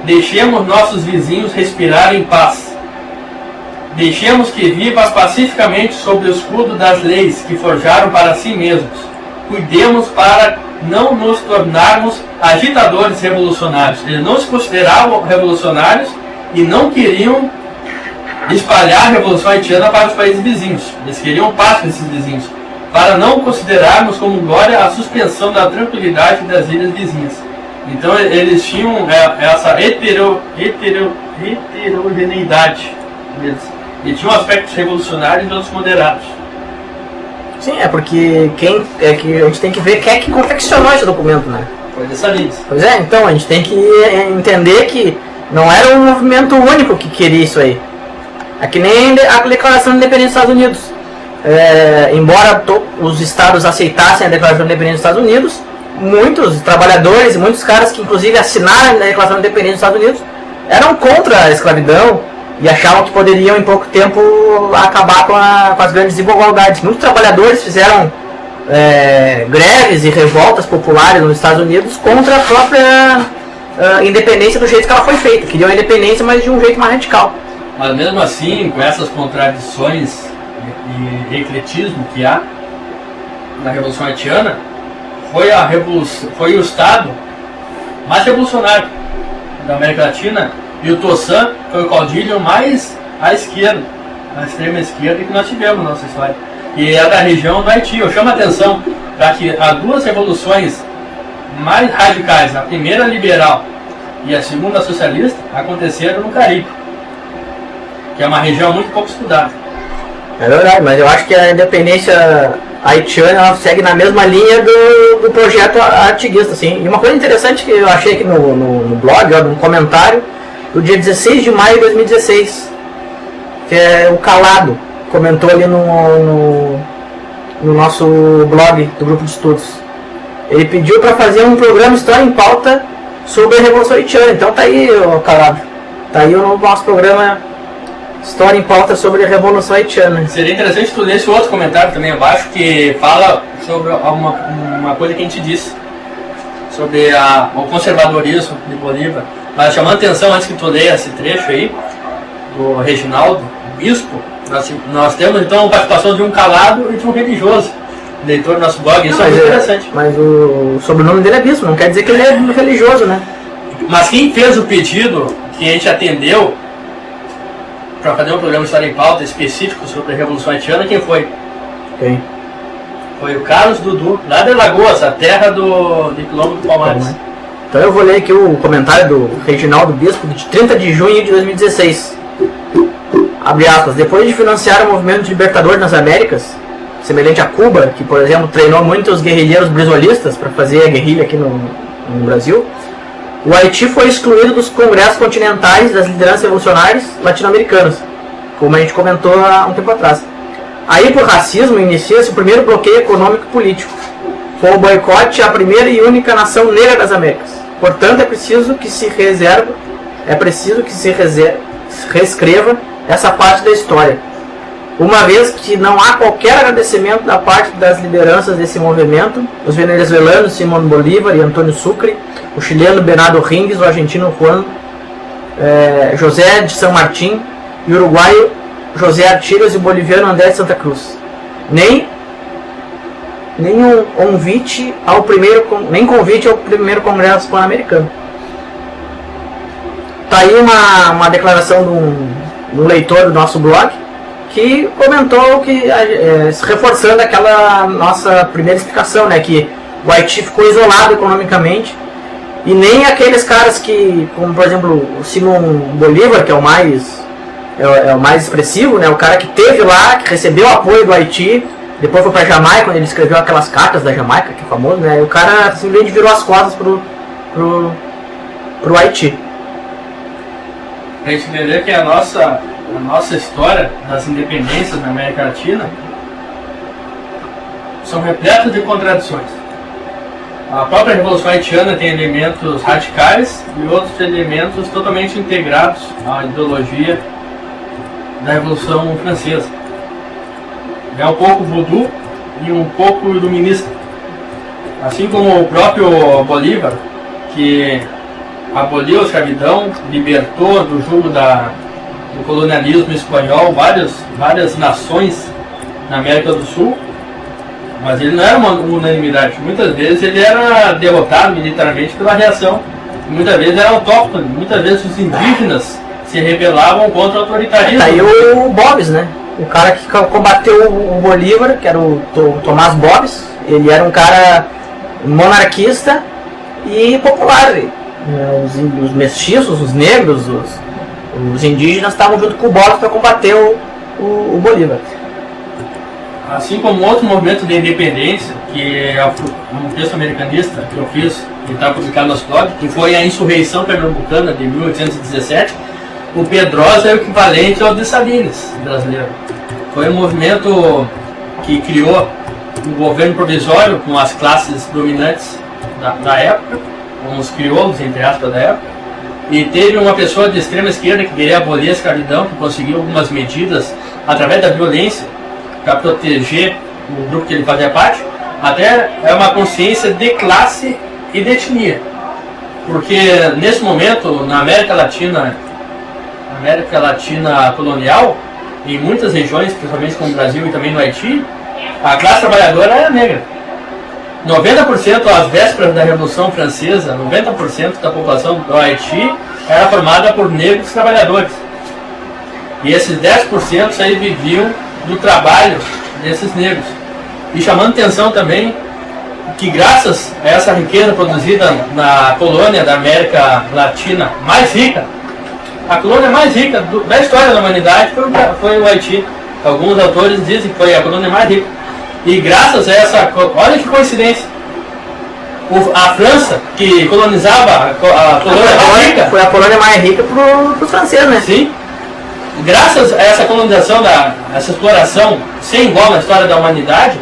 Deixemos nossos vizinhos respirar em paz. Deixemos que vivas pacificamente sob o escudo das leis que forjaram para si mesmos. Cuidemos para não nos tornarmos agitadores revolucionários. Eles não se consideravam revolucionários e não queriam espalhar a Revolução Haitiana para os países vizinhos. Eles queriam paz desses vizinhos, para não considerarmos como glória a suspensão da tranquilidade das ilhas vizinhas. Então eles tinham essa heterogeneidade deles. E tinham aspectos revolucionários e outros moderados. Sim, é porque a gente tem que ver quem é que confeccionou esse documento, né? Foi Dessalines. Pois é, então a gente tem que entender que não era um movimento único que queria isso aí. É que nem a Declaração de Independência dos Estados Unidos. Embora os estados aceitassem a Declaração de Independência dos Estados Unidos, muitos trabalhadores e muitos caras que inclusive assinaram a Declaração de Independência dos Estados Unidos eram contra a escravidão e achavam que poderiam em pouco tempo acabar com as grandes desigualdades. Muitos trabalhadores fizeram greves e revoltas populares nos Estados Unidos contra a própria independência do jeito que ela foi feita. Queriam a independência, mas de um jeito mais radical. Mas mesmo assim, com essas contradições e ecletismo que há na Revolução Haitiana, foi o Estado mais revolucionário da América Latina, e o Toussaint foi o caudilho mais à esquerda, à extrema esquerda que nós tivemos na nossa história. E é da região do Haiti. Eu chamo a atenção para que as duas revoluções mais radicais, a primeira liberal e a segunda socialista, aconteceram no Caribe, que é uma região muito pouco estudada. É verdade, mas eu acho que a independência haitiana ela segue na mesma linha do projeto artiguista, assim. E uma coisa interessante que eu achei aqui no blog, num comentário, do dia 16 de maio de 2016, que é o Calado, comentou ali no nosso blog do grupo de estudos. Ele pediu para fazer um programa História em Pauta sobre a Revolução Haitiana. Então tá aí, Calado, tá aí o nosso programa História em Pauta sobre a Revolução Haitiana. Seria interessante tu ler esse outro comentário também abaixo, que fala sobre uma coisa que a gente disse sobre o conservadorismo de Bolívar. Mas chamando a atenção, antes que tu leia esse trecho aí, do Reginaldo Bispo, nós temos então a participação de um calado e de um religioso, leitor do nosso blog. Isso é muito interessante. Mas o sobrenome dele é Bispo, não quer dizer que ele é religioso, né? Mas quem fez o pedido que a gente atendeu para fazer um programa História em Pauta específico sobre a Revolução Haitiana, quem foi? Quem? Foi o Carlos Dudu, lá de Lagoas, a terra do diploma do Palmares. Então eu vou ler aqui o comentário do Reginaldo Bispo, de 30 de junho de 2016. Abre aspas. Depois de financiar o movimento libertador nas Américas, semelhante a Cuba, que, por exemplo, treinou muitos guerrilheiros brisolistas para fazer a guerrilha aqui no Brasil, o Haiti foi excluído dos congressos continentais das lideranças revolucionárias latino-americanas, como a gente comentou há um tempo atrás. Aí, por racismo, inicia-se o primeiro bloqueio econômico e político, com o boicote à primeira e única nação negra das Américas. Portanto, é preciso que se reescreva essa parte da história, uma vez que não há qualquer agradecimento da parte das lideranças desse movimento, os venezuelanos Simón Bolívar e Antônio Sucre, o chileno Bernardo Ringues, o argentino Juan José de San Martín e o uruguaio José Artigas e o boliviano André de Santa Cruz. Nem convite ao primeiro Congresso Pan-Americano. Tá aí uma declaração de um leitor do nosso blog que comentou que, reforçando aquela nossa primeira explicação, né, que o Haiti ficou isolado economicamente e nem aqueles caras que, como por exemplo o Simón Bolívar, que é o mais expressivo, né, o cara que teve lá, que recebeu apoio do Haiti, depois foi para Jamaica, quando ele escreveu aquelas cartas da Jamaica, que é famoso, né, e o cara simplesmente virou as costas pro Haiti. A gente entender que a nossa história das independências na América Latina são repletas de contradições. A própria Revolução Haitiana tem elementos radicais e outros elementos totalmente integrados à ideologia da Revolução Francesa. É um pouco voodoo e um pouco iluminista. Assim como o próprio Bolívar, que aboliu a escravidão, libertou do jugo do colonialismo espanhol várias nações na América do Sul, mas ele não era uma unanimidade. Muitas vezes ele era derrotado militarmente pela reação, muitas vezes era autóctone, muitas vezes os indígenas se rebelavam contra o autoritarismo. Tá aí o Bobbes, né? O cara que combateu o Bolívar, que era o Tomás Bobbes, ele era um cara monarquista e popular. Os mestiços, os negros, os indígenas estavam junto com o Bobbes para combater o Bolívar. Assim como outro movimento de independência, que é um texto americanista que eu fiz, que está publicado no nosso blog, que foi a insurreição pernambucana de 1817, o Pedrosa é o equivalente ao Dessalines brasileiro. Foi um movimento que criou um governo provisório com as classes dominantes da época, com os crioulos, entre aspas, da época, e teve uma pessoa de extrema esquerda que queria abolir a escravidão, que conseguiu algumas medidas através da violência para proteger o grupo que ele fazia parte. Até é uma consciência de classe e de etnia, porque nesse momento na América Latina colonial, em muitas regiões, principalmente como no Brasil e também no Haiti, a classe trabalhadora era negra. 90% às vésperas da Revolução Francesa, 90% da população do Haiti era formada por negros trabalhadores. E esses 10% aí viviam do trabalho desses negros. E chamando atenção também que graças a essa riqueza produzida na colônia da América Latina mais rica, a colônia mais rica da história da humanidade foi o Haiti. Alguns autores dizem que foi a colônia mais rica. E graças a essa, olha que coincidência, a França, que colonizava a colônia mais rica, foi a colônia mais rica pro francês, né? Sim. Graças a essa colonização, essa exploração sem igual na história da humanidade,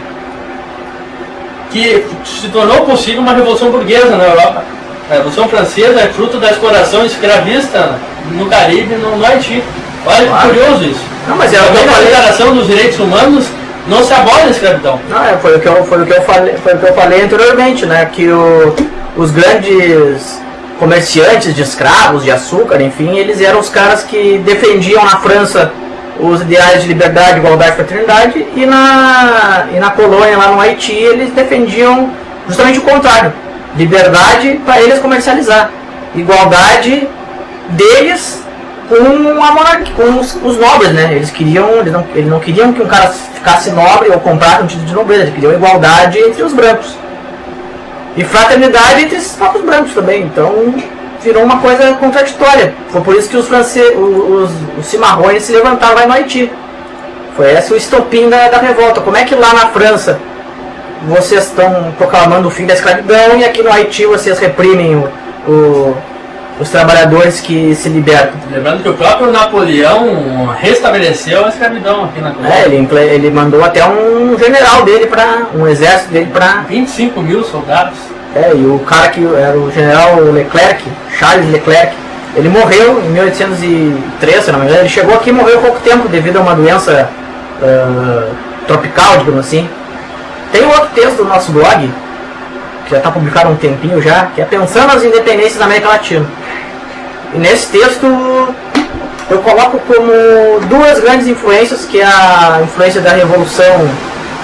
que se tornou possível uma revolução burguesa na Europa. A Revolução Francesa é fruto da exploração escravista no Caribe e no Haiti. Olha que curioso isso. Não, mas a Declaração dos Direitos Humanos não se abole a escravidão. Não, foi o que eu falei anteriormente, né? Que os grandes comerciantes de escravos, de açúcar, enfim, eles eram os caras que defendiam na França os ideais de liberdade, igualdade e fraternidade, e na colônia, lá no Haiti, eles defendiam justamente o contrário. Liberdade para eles comercializar, igualdade deles com a monarquia, com os nobres, né? Eles não queriam que um cara ficasse nobre ou comprasse um título de nobreza, eles queriam igualdade entre os brancos. E fraternidade entre esses próprios brancos também. Então virou uma coisa contraditória. Foi por isso que os cimarrões se levantaram lá no Haiti. Foi esse o estopim da revolta. Como é que lá na França vocês estão proclamando o fim da escravidão e aqui no Haiti vocês reprimem os trabalhadores que se libertam? Lembrando que o próprio Napoleão restabeleceu a escravidão aqui na colônia. Ele mandou até um general dele um exército dele para 25 mil soldados. E o cara que era o general Leclerc, Charles Leclerc, ele morreu em 1803, se não me engano. Ele chegou aqui e morreu há pouco tempo devido a uma doença tropical, digamos assim. Tem um outro texto do nosso blog, que já está publicado há um tempinho já, que é Pensando nas Independências da América Latina. E nesse texto eu coloco como duas grandes influências, que é a influência da Revolução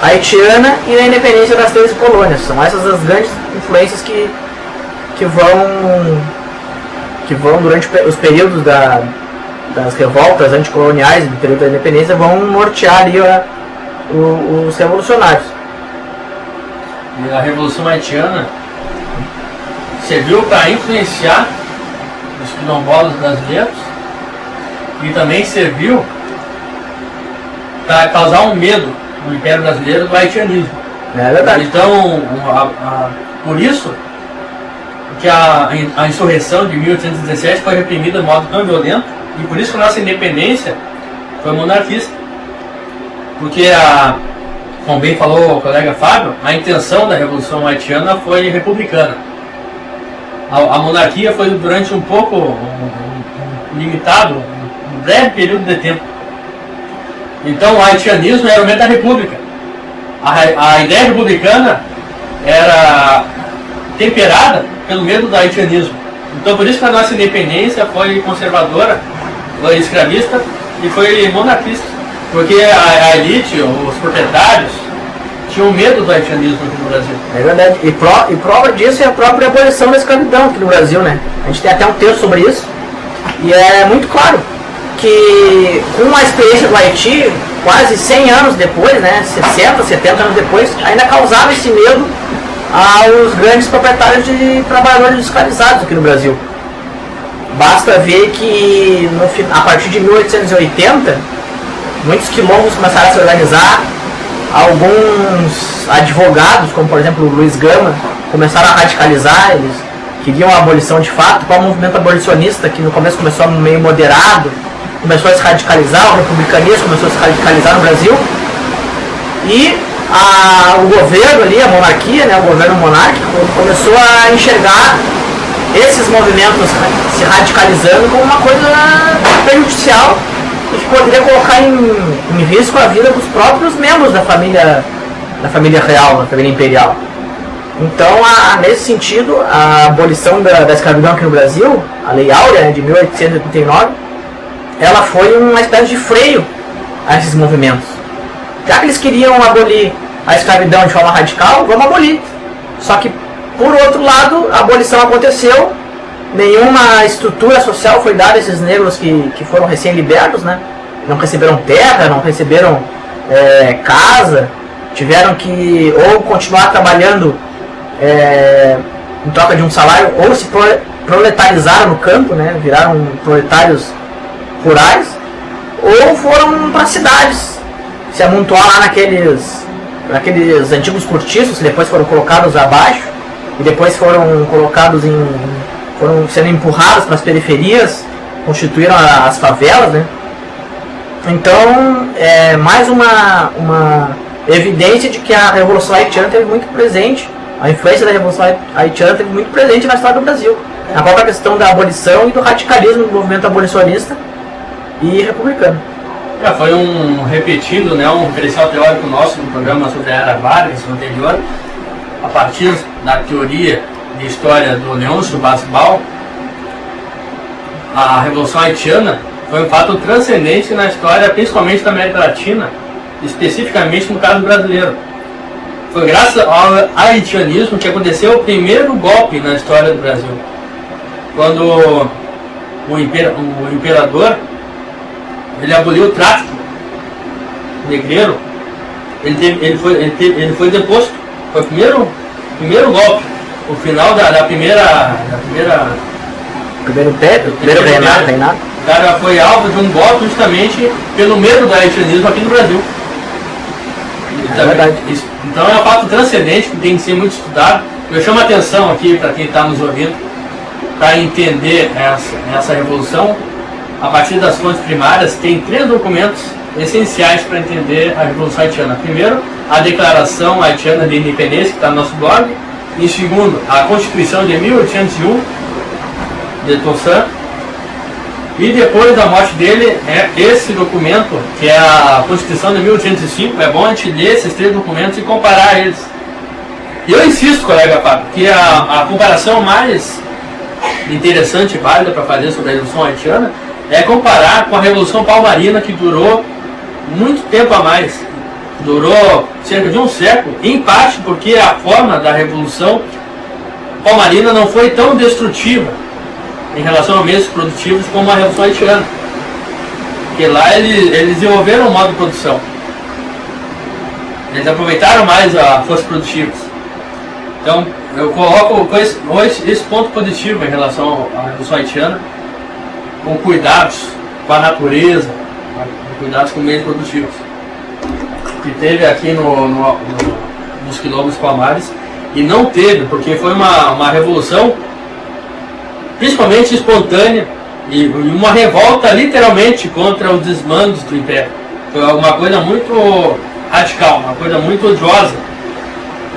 Haitiana e a independência das 13 colônias. São essas as grandes influências que vão durante os períodos das revoltas anticoloniais, do período da independência, vão nortear ali os revolucionários. E a Revolução Haitiana serviu para influenciar os quilombolas brasileiros e também serviu para causar um medo no Império Brasileiro do haitianismo. É verdade. Então, por isso que a insurreição de 1817 foi reprimida de modo tão violento, e por isso que a nossa independência foi monarquista. Porque, como bem falou o colega Fábio, a intenção da Revolução Haitiana foi republicana. A monarquia foi durante um pouco limitado, um breve período de tempo. Então o haitianismo era o medo da república. A ideia republicana era temperada pelo medo do haitianismo. Então por isso que a nossa independência foi conservadora, foi escravista e foi monarquista. Porque a elite, os proprietários, tinham medo do haitianismo aqui no Brasil. É verdade. E prova disso é a própria abolição da escravidão aqui no Brasil, né? A gente tem até um texto sobre isso. E é muito claro que com a experiência do Haiti, quase 100 anos depois, né, 60, 70 anos depois, ainda causava esse medo aos grandes proprietários de trabalhadores escravizados aqui no Brasil. Basta ver que a partir de 1880, muitos quilombos começaram a se organizar, alguns advogados, como por exemplo o Luiz Gama, começaram a radicalizar, eles queriam a abolição de fato, com o movimento abolicionista, que no começo começou meio moderado, começou a se radicalizar, o republicanismo começou a se radicalizar no Brasil, e o governo ali, a monarquia, né, o governo monárquico, começou a enxergar esses movimentos se radicalizando como uma coisa prejudicial e que poderia colocar em risco a vida dos próprios membros da família real, da família imperial. Então, nesse sentido, a abolição da escravidão aqui no Brasil, a Lei Áurea, né, de 1889, ela foi uma espécie de freio a esses movimentos. Já que eles queriam abolir a escravidão de forma radical, vamos abolir. Só que, por outro lado, a abolição aconteceu, nenhuma estrutura social foi dada a esses negros que foram recém-libertos, né? Não receberam terra, não receberam casa, tiveram que ou continuar trabalhando em troca de um salário, ou se proletarizaram no campo, né? Viraram proletários rurais, ou foram para cidades, se amontoar lá naqueles antigos cortiços que depois foram colocados abaixo e depois foram sendo empurrados para as periferias, constituíram as favelas, né? Então, é mais uma evidência de que a Revolução Haitiana teve muito presente, a influência da Revolução Haitiana teve muito presente na história do Brasil, na própria questão da abolição e do radicalismo do movimento abolicionista e republicano. Foi repetindo, né, um referencial teórico nosso no programa sobre a Era Vargas, no anterior, a partir da teoria de história do Leôncio Basbal. A Revolução Haitiana foi um fato transcendente na história, principalmente da América Latina, especificamente no caso brasileiro. Foi graças ao haitianismo que aconteceu o primeiro golpe na história do Brasil. Quando o imperador, ele aboliu o tráfico negreiro, ele foi deposto. Foi o primeiro golpe, o final da primeira primeiro reinado. O cara foi alvo de um golpe justamente pelo medo do haitianismo aqui no Brasil. Verdade. Então é um fato transcendente que tem que ser muito estudado. Eu chamo a atenção aqui para quem está nos ouvindo, para entender essa revolução. A partir das fontes primárias, tem 3 documentos essenciais para entender a Revolução Haitiana. Primeiro, a Declaração Haitiana de Independência, que está no nosso blog. Em segundo, a Constituição de 1801, de Toussaint. E depois da morte dele, é esse documento, que é a Constituição de 1805. É bom a gente ler esses 3 documentos e comparar eles. E eu insisto, colega Fábio, que a comparação mais interessante e válida para fazer sobre a Revolução Haitiana é comparar com a Revolução Palmarina, que durou muito tempo a mais. Durou cerca de um século, em parte porque a forma da Revolução Palmarina não foi tão destrutiva em relação a meios produtivos como a Revolução Haitiana. Porque lá eles desenvolveram o modo de produção. Eles aproveitaram mais as forças produtivas. Então, eu coloco esse ponto positivo em relação à Revolução Haitiana, com cuidados com a natureza, com cuidados com meios produtivos. Que teve aqui nos quilombos palmares, e não teve, porque foi uma revolução principalmente espontânea e uma revolta literalmente contra os desmandos do Império. Foi uma coisa muito radical, uma coisa muito odiosa,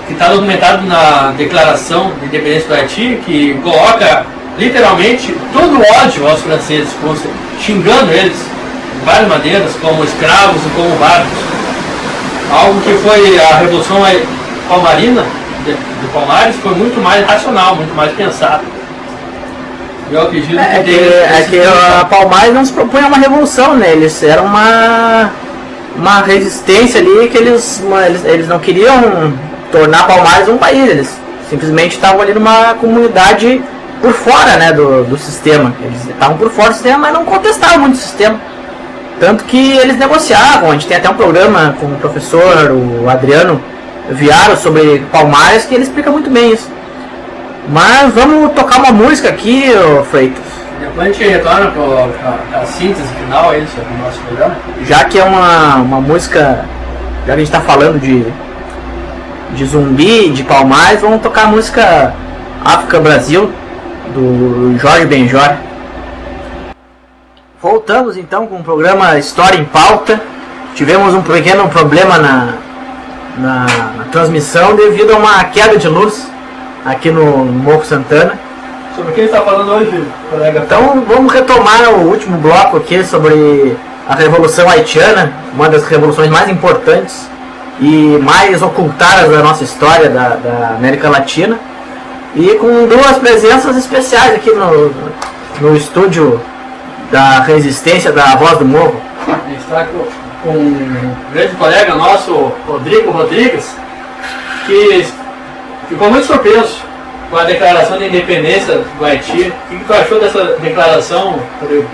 que está documentado na Declaração de Independência do Haiti, que coloca literalmente todo o ódio aos franceses, xingando eles de várias maneiras, como escravos e como bárbaros. Algo que foi a Revolução Palmarina, de Palmares, foi muito mais racional, muito mais pensado. Eu acredito que a Palmares não se propunha uma revolução, né? Eles eram uma resistência ali, que eles não queriam tornar Palmares um país. Eles simplesmente estavam ali numa comunidade por fora, né, do sistema. Eles estavam por fora do sistema, mas não contestavam muito o sistema. Tanto que eles negociavam. A gente tem até um programa com o professor, o Adriano Viaro, sobre Palmares, que ele explica muito bem isso. Mas vamos tocar uma música aqui, Freitas. Depois a gente retorna para a síntese final aí sobre o nosso programa. Já que é uma música, já que a gente está falando de zumbi, de Palmares, vamos tocar a música África Brasil, do Jorge Benjor. Voltamos então com o programa História em Pauta. Tivemos um pequeno problema na transmissão devido a uma queda de luz aqui no Morro Santana. Sobre o que está falando hoje, colega? Então vamos retomar o último bloco aqui sobre a Revolução Haitiana, uma das revoluções mais importantes e mais ocultadas da nossa história da América Latina. E com 2 presenças especiais aqui no estúdio da Resistência da Voz do Morro. A gente está com um grande colega nosso, Rodrigo Rodrigues, que ficou muito surpreso com a declaração de independência do Haiti. O que tu achou dessa declaração, Rodrigo?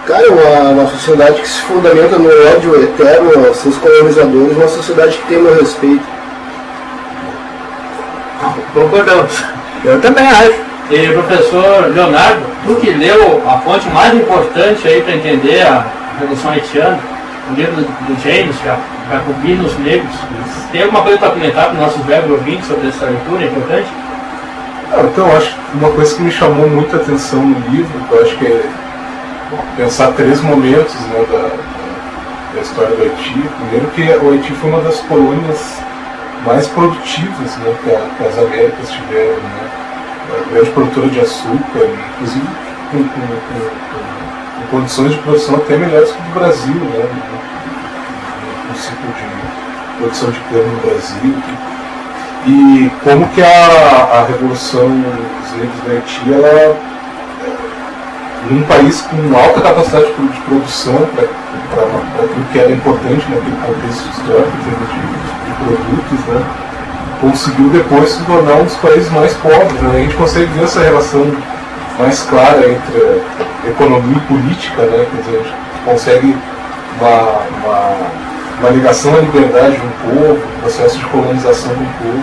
Cara, uma sociedade que se fundamenta no ódio eterno aos seus colonizadores, uma sociedade que tem meu respeito. Concordamos. Eu também acho. E professor Leonardo, tu que leu a fonte mais importante aí para entender a Revolução Haitiana, o livro do James, Jacobinos Negros, tem alguma coisa para comentar para os nossos velhos ouvintes sobre essa leitura importante? Então, acho que uma coisa que me chamou muita atenção no livro, eu acho que é pensar 3 momentos, né, da história do Haiti. Primeiro, que o Haiti foi uma das colônias mais produtivas, né, que as Américas tiveram, né, a grande produtora de açúcar, inclusive com condições de produção até melhores que o do Brasil, né, no ciclo de produção de cana no Brasil. E como que a Revolução dos Negros do Haiti, ela, num país com alta capacidade de produção para aquilo que era importante naquele contexto histórico, em termos de produtos, né, conseguiu depois se tornar um dos países mais pobres. Né? A gente consegue ver essa relação mais clara entre economia e política, né? Quer dizer, a gente consegue uma ligação à liberdade de um povo, um processo de colonização de um povo,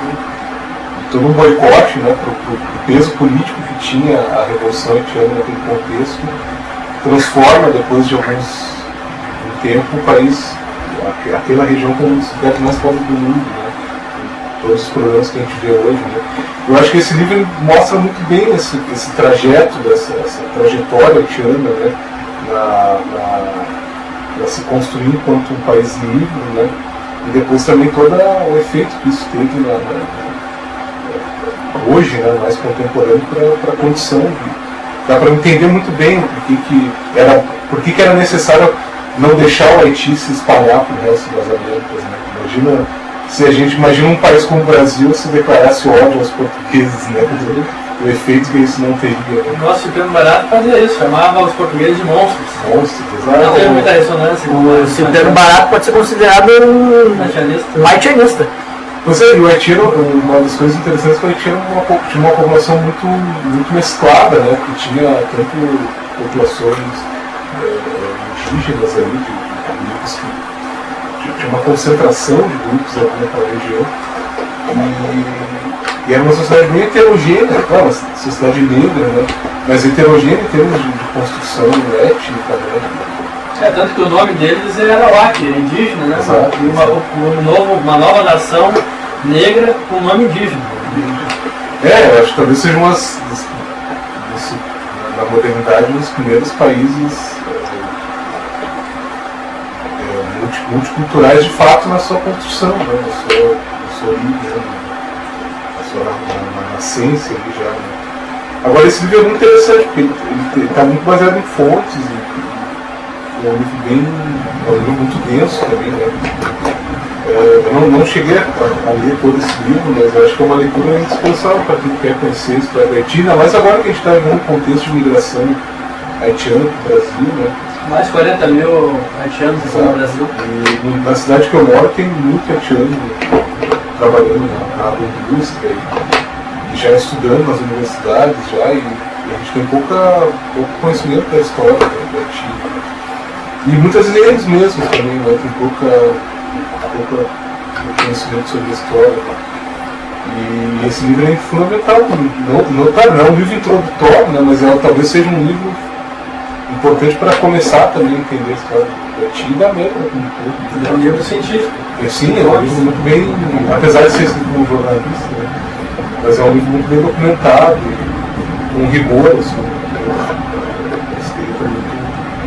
todo um boicote, né, para o peso político que tinha a Revolução Haitiana naquele contexto, transforma depois de um tempo o país, aquela região como um dos lugares mais pobres do mundo, né? Todos os problemas que a gente vê hoje, né? Eu acho que esse livro mostra muito bem esse trajeto, essa trajetória haitiana, né? Para se construir enquanto um país livre, né? E depois também todo o efeito que isso teve hoje, né? Mais contemporâneo para a condição. Dá para entender muito bem por que era necessário não deixar o Haiti se espalhar para o resto das Américas, né? Imagina um país como o Brasil se declarasse ódio aos portugueses, né? O efeito que isso não teria. Né? O nosso Cipriano Barato fazia isso, chamava os portugueses de monstros. Monstros, exato. Não teve muita ressonância. O Cipriano Barato pode ser considerado um haitianista. Pois é, e o Haiti, uma das coisas interessantes é que o Haiti tinha uma população muito mesclada, né? Que tinha tanto populações indígenas ali, de grupos que tinha uma concentração de grupos ali naquela região. E era uma sociedade bem heterogênea, uma sociedade negra, né? Mas heterogênea em termos de construção étnica, né? Tanto que o nome deles era Waki, indígena, né? Exato, Uma nova nação negra com nome indígena. Eu acho que talvez seja na modernidade, um dos primeiros países multiculturais de fato na sua construção, né? na sua origem, né? na nascência ali já. Né? Agora esse livro é muito interessante, porque ele está muito baseado em fontes, é um livro muito denso também, né? Eu não cheguei a ler todo esse livro, mas eu acho que é uma leitura indispensável para quem quer conhecer a história da Haiti, mas agora que a gente está em um contexto de migração haitiana para o Brasil, né? Mais de 40 mil haitianos no Brasil. E na cidade que eu moro tem muito haitiano trabalhando na indústria e já estudando nas universidades já, e a gente tem pouco conhecimento da história do Haiti. E muitas leis mesmo também, né? Tem pouco conhecimento sobre a história. E esse livro é fundamental, não é um livro introdutório, né? Mas talvez seja um livro importante para começar também a entender a história do Haiti e da América como um todo. É um livro científico. Sim, é um livro muito bem, apesar de ser escrito como jornalista, né? Mas é um livro muito bem documentado, com rigor, assim.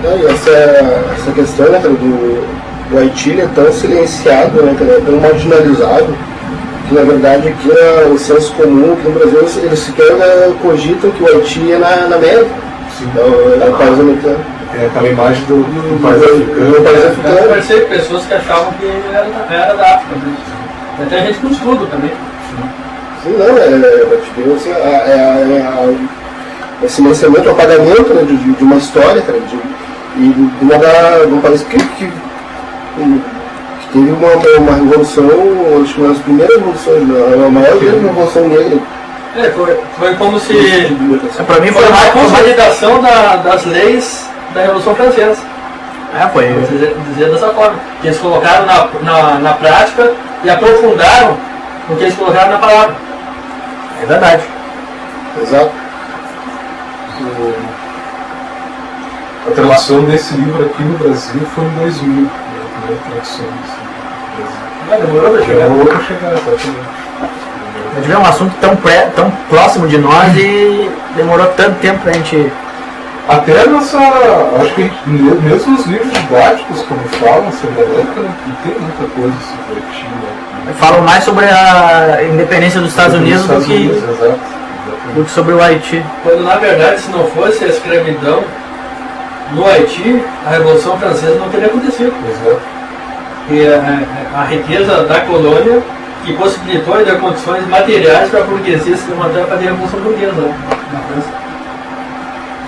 E essa questão, né, do Haiti, ele é tão silenciado, né, é tão marginalizado, que na verdade aqui o senso comum, aqui no Brasil, eles sequer cogitam que o Haiti é na América. É o país americano. É aquela imagem do país africano. Eu conversei com pessoas que achavam que era da África. Né? Até gente com estudo também. Sim, não, é silenciamento, o apagamento, né, de uma história, cara, de um país que teve uma revolução, acho que uma das primeiras revoluções, a maior revolução negra. Foi como se... Pra mim foi uma consolidação das leis da Revolução Francesa. Foi. Dizer dessa forma. Que eles colocaram na prática e aprofundaram o que eles colocaram na palavra. É verdade. Exato. A tradução desse livro aqui no Brasil foi em 2000. A primeira tradução desse livro no Brasil. Demorou para chegar, exatamente. A gente vê um assunto tão próximo de nós e demorou tanto tempo pra gente... Até acho que mesmo os livros didáticos, como falam sobre a América, não tem muita coisa sobre Haiti, né? Falam mais sobre a independência dos Estados Unidos do que sobre o Haiti. Quando na verdade, se não fosse a escravidão no Haiti, a Revolução Francesa não teria acontecido. Exato. E a riqueza da colônia que possibilitou e deu condições materiais para a burguesia se levantar para a Revolução Burguesa na França.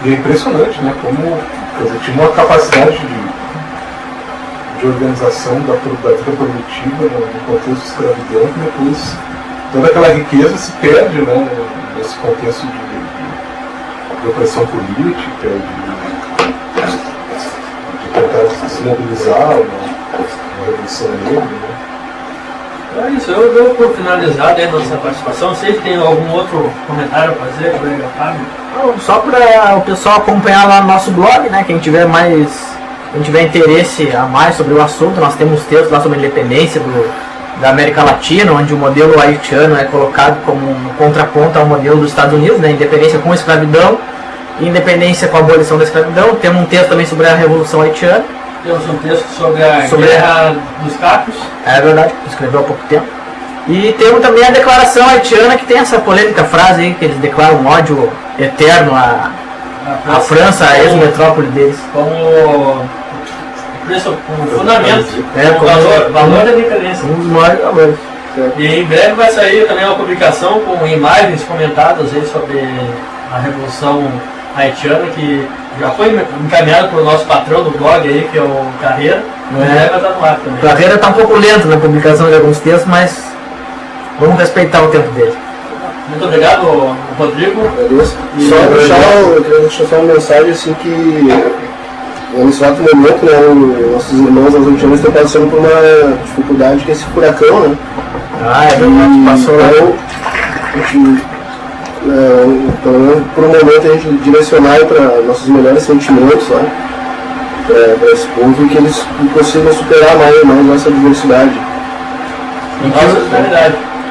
E é impressionante, né? Como tinha uma capacidade de organização da vida produtiva no contexto de escravidão, que depois toda aquela riqueza se perde, né? Nesse contexto de opressão política, de tentar se mobilizar uma revolução negra. Né? É isso, eu dou por finalizada aí nossa participação. Vocês têm algum outro comentário a fazer, colega Fábio? Só para o pessoal acompanhar lá no nosso blog, né? Quem tiver interesse a mais sobre o assunto, nós temos textos lá sobre a independência da América Latina, onde o modelo haitiano é colocado como um contraponto ao modelo dos Estados Unidos, né? Independência com escravidão e independência com a abolição da escravidão. Temos um texto também sobre a Revolução Haitiana. Temos um texto sobre a Guerra dos Cacos. É verdade, escreveu há pouco tempo. E temos também a Declaração Haitiana, que tem essa polêmica frase aí, que eles declaram um ódio eterno à França, a ex-metrópole deles. Como fundamento, como valor da independência. Um dos maiores valores. E em breve vai sair também uma publicação com imagens comentadas aí sobre a Revolução Haitiana, que já foi encaminhado pelo nosso patrão do blog aí, que é o Carreira. Vai estar no ar também. O Carreira está um pouco lento na publicação de alguns textos, mas vamos respeitar o tempo dele. Muito obrigado, Rodrigo. Eu queria deixar só uma mensagem assim que nesse exato momento, né, nossos irmãos argentinos estão passando por uma dificuldade que é esse furacão, né? É verdade, passou lá. Pelo menos por um momento a gente direcionar para nossos melhores sentimentos, né? Para esse povo e que eles consigam superar mais essa diversidade.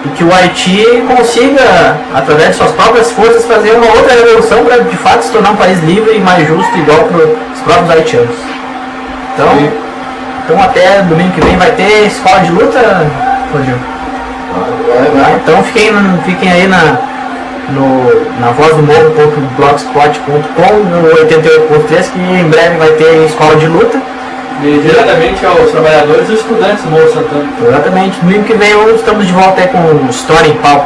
E que o Haiti consiga, através de suas próprias forças, fazer uma outra revolução para de fato se tornar um país livre e mais justo, igual para os próprios haitianos. Então até domingo que vem vai ter escola de luta, Rodrigo? Então fiquem aí na vozdumorro.blogspot.com, no 88.3, que em breve vai ter escola de luta. E diretamente aos trabalhadores e estudantes do Morro Santana. Exatamente. Domingo que vem estamos de volta aí com História em Pauta.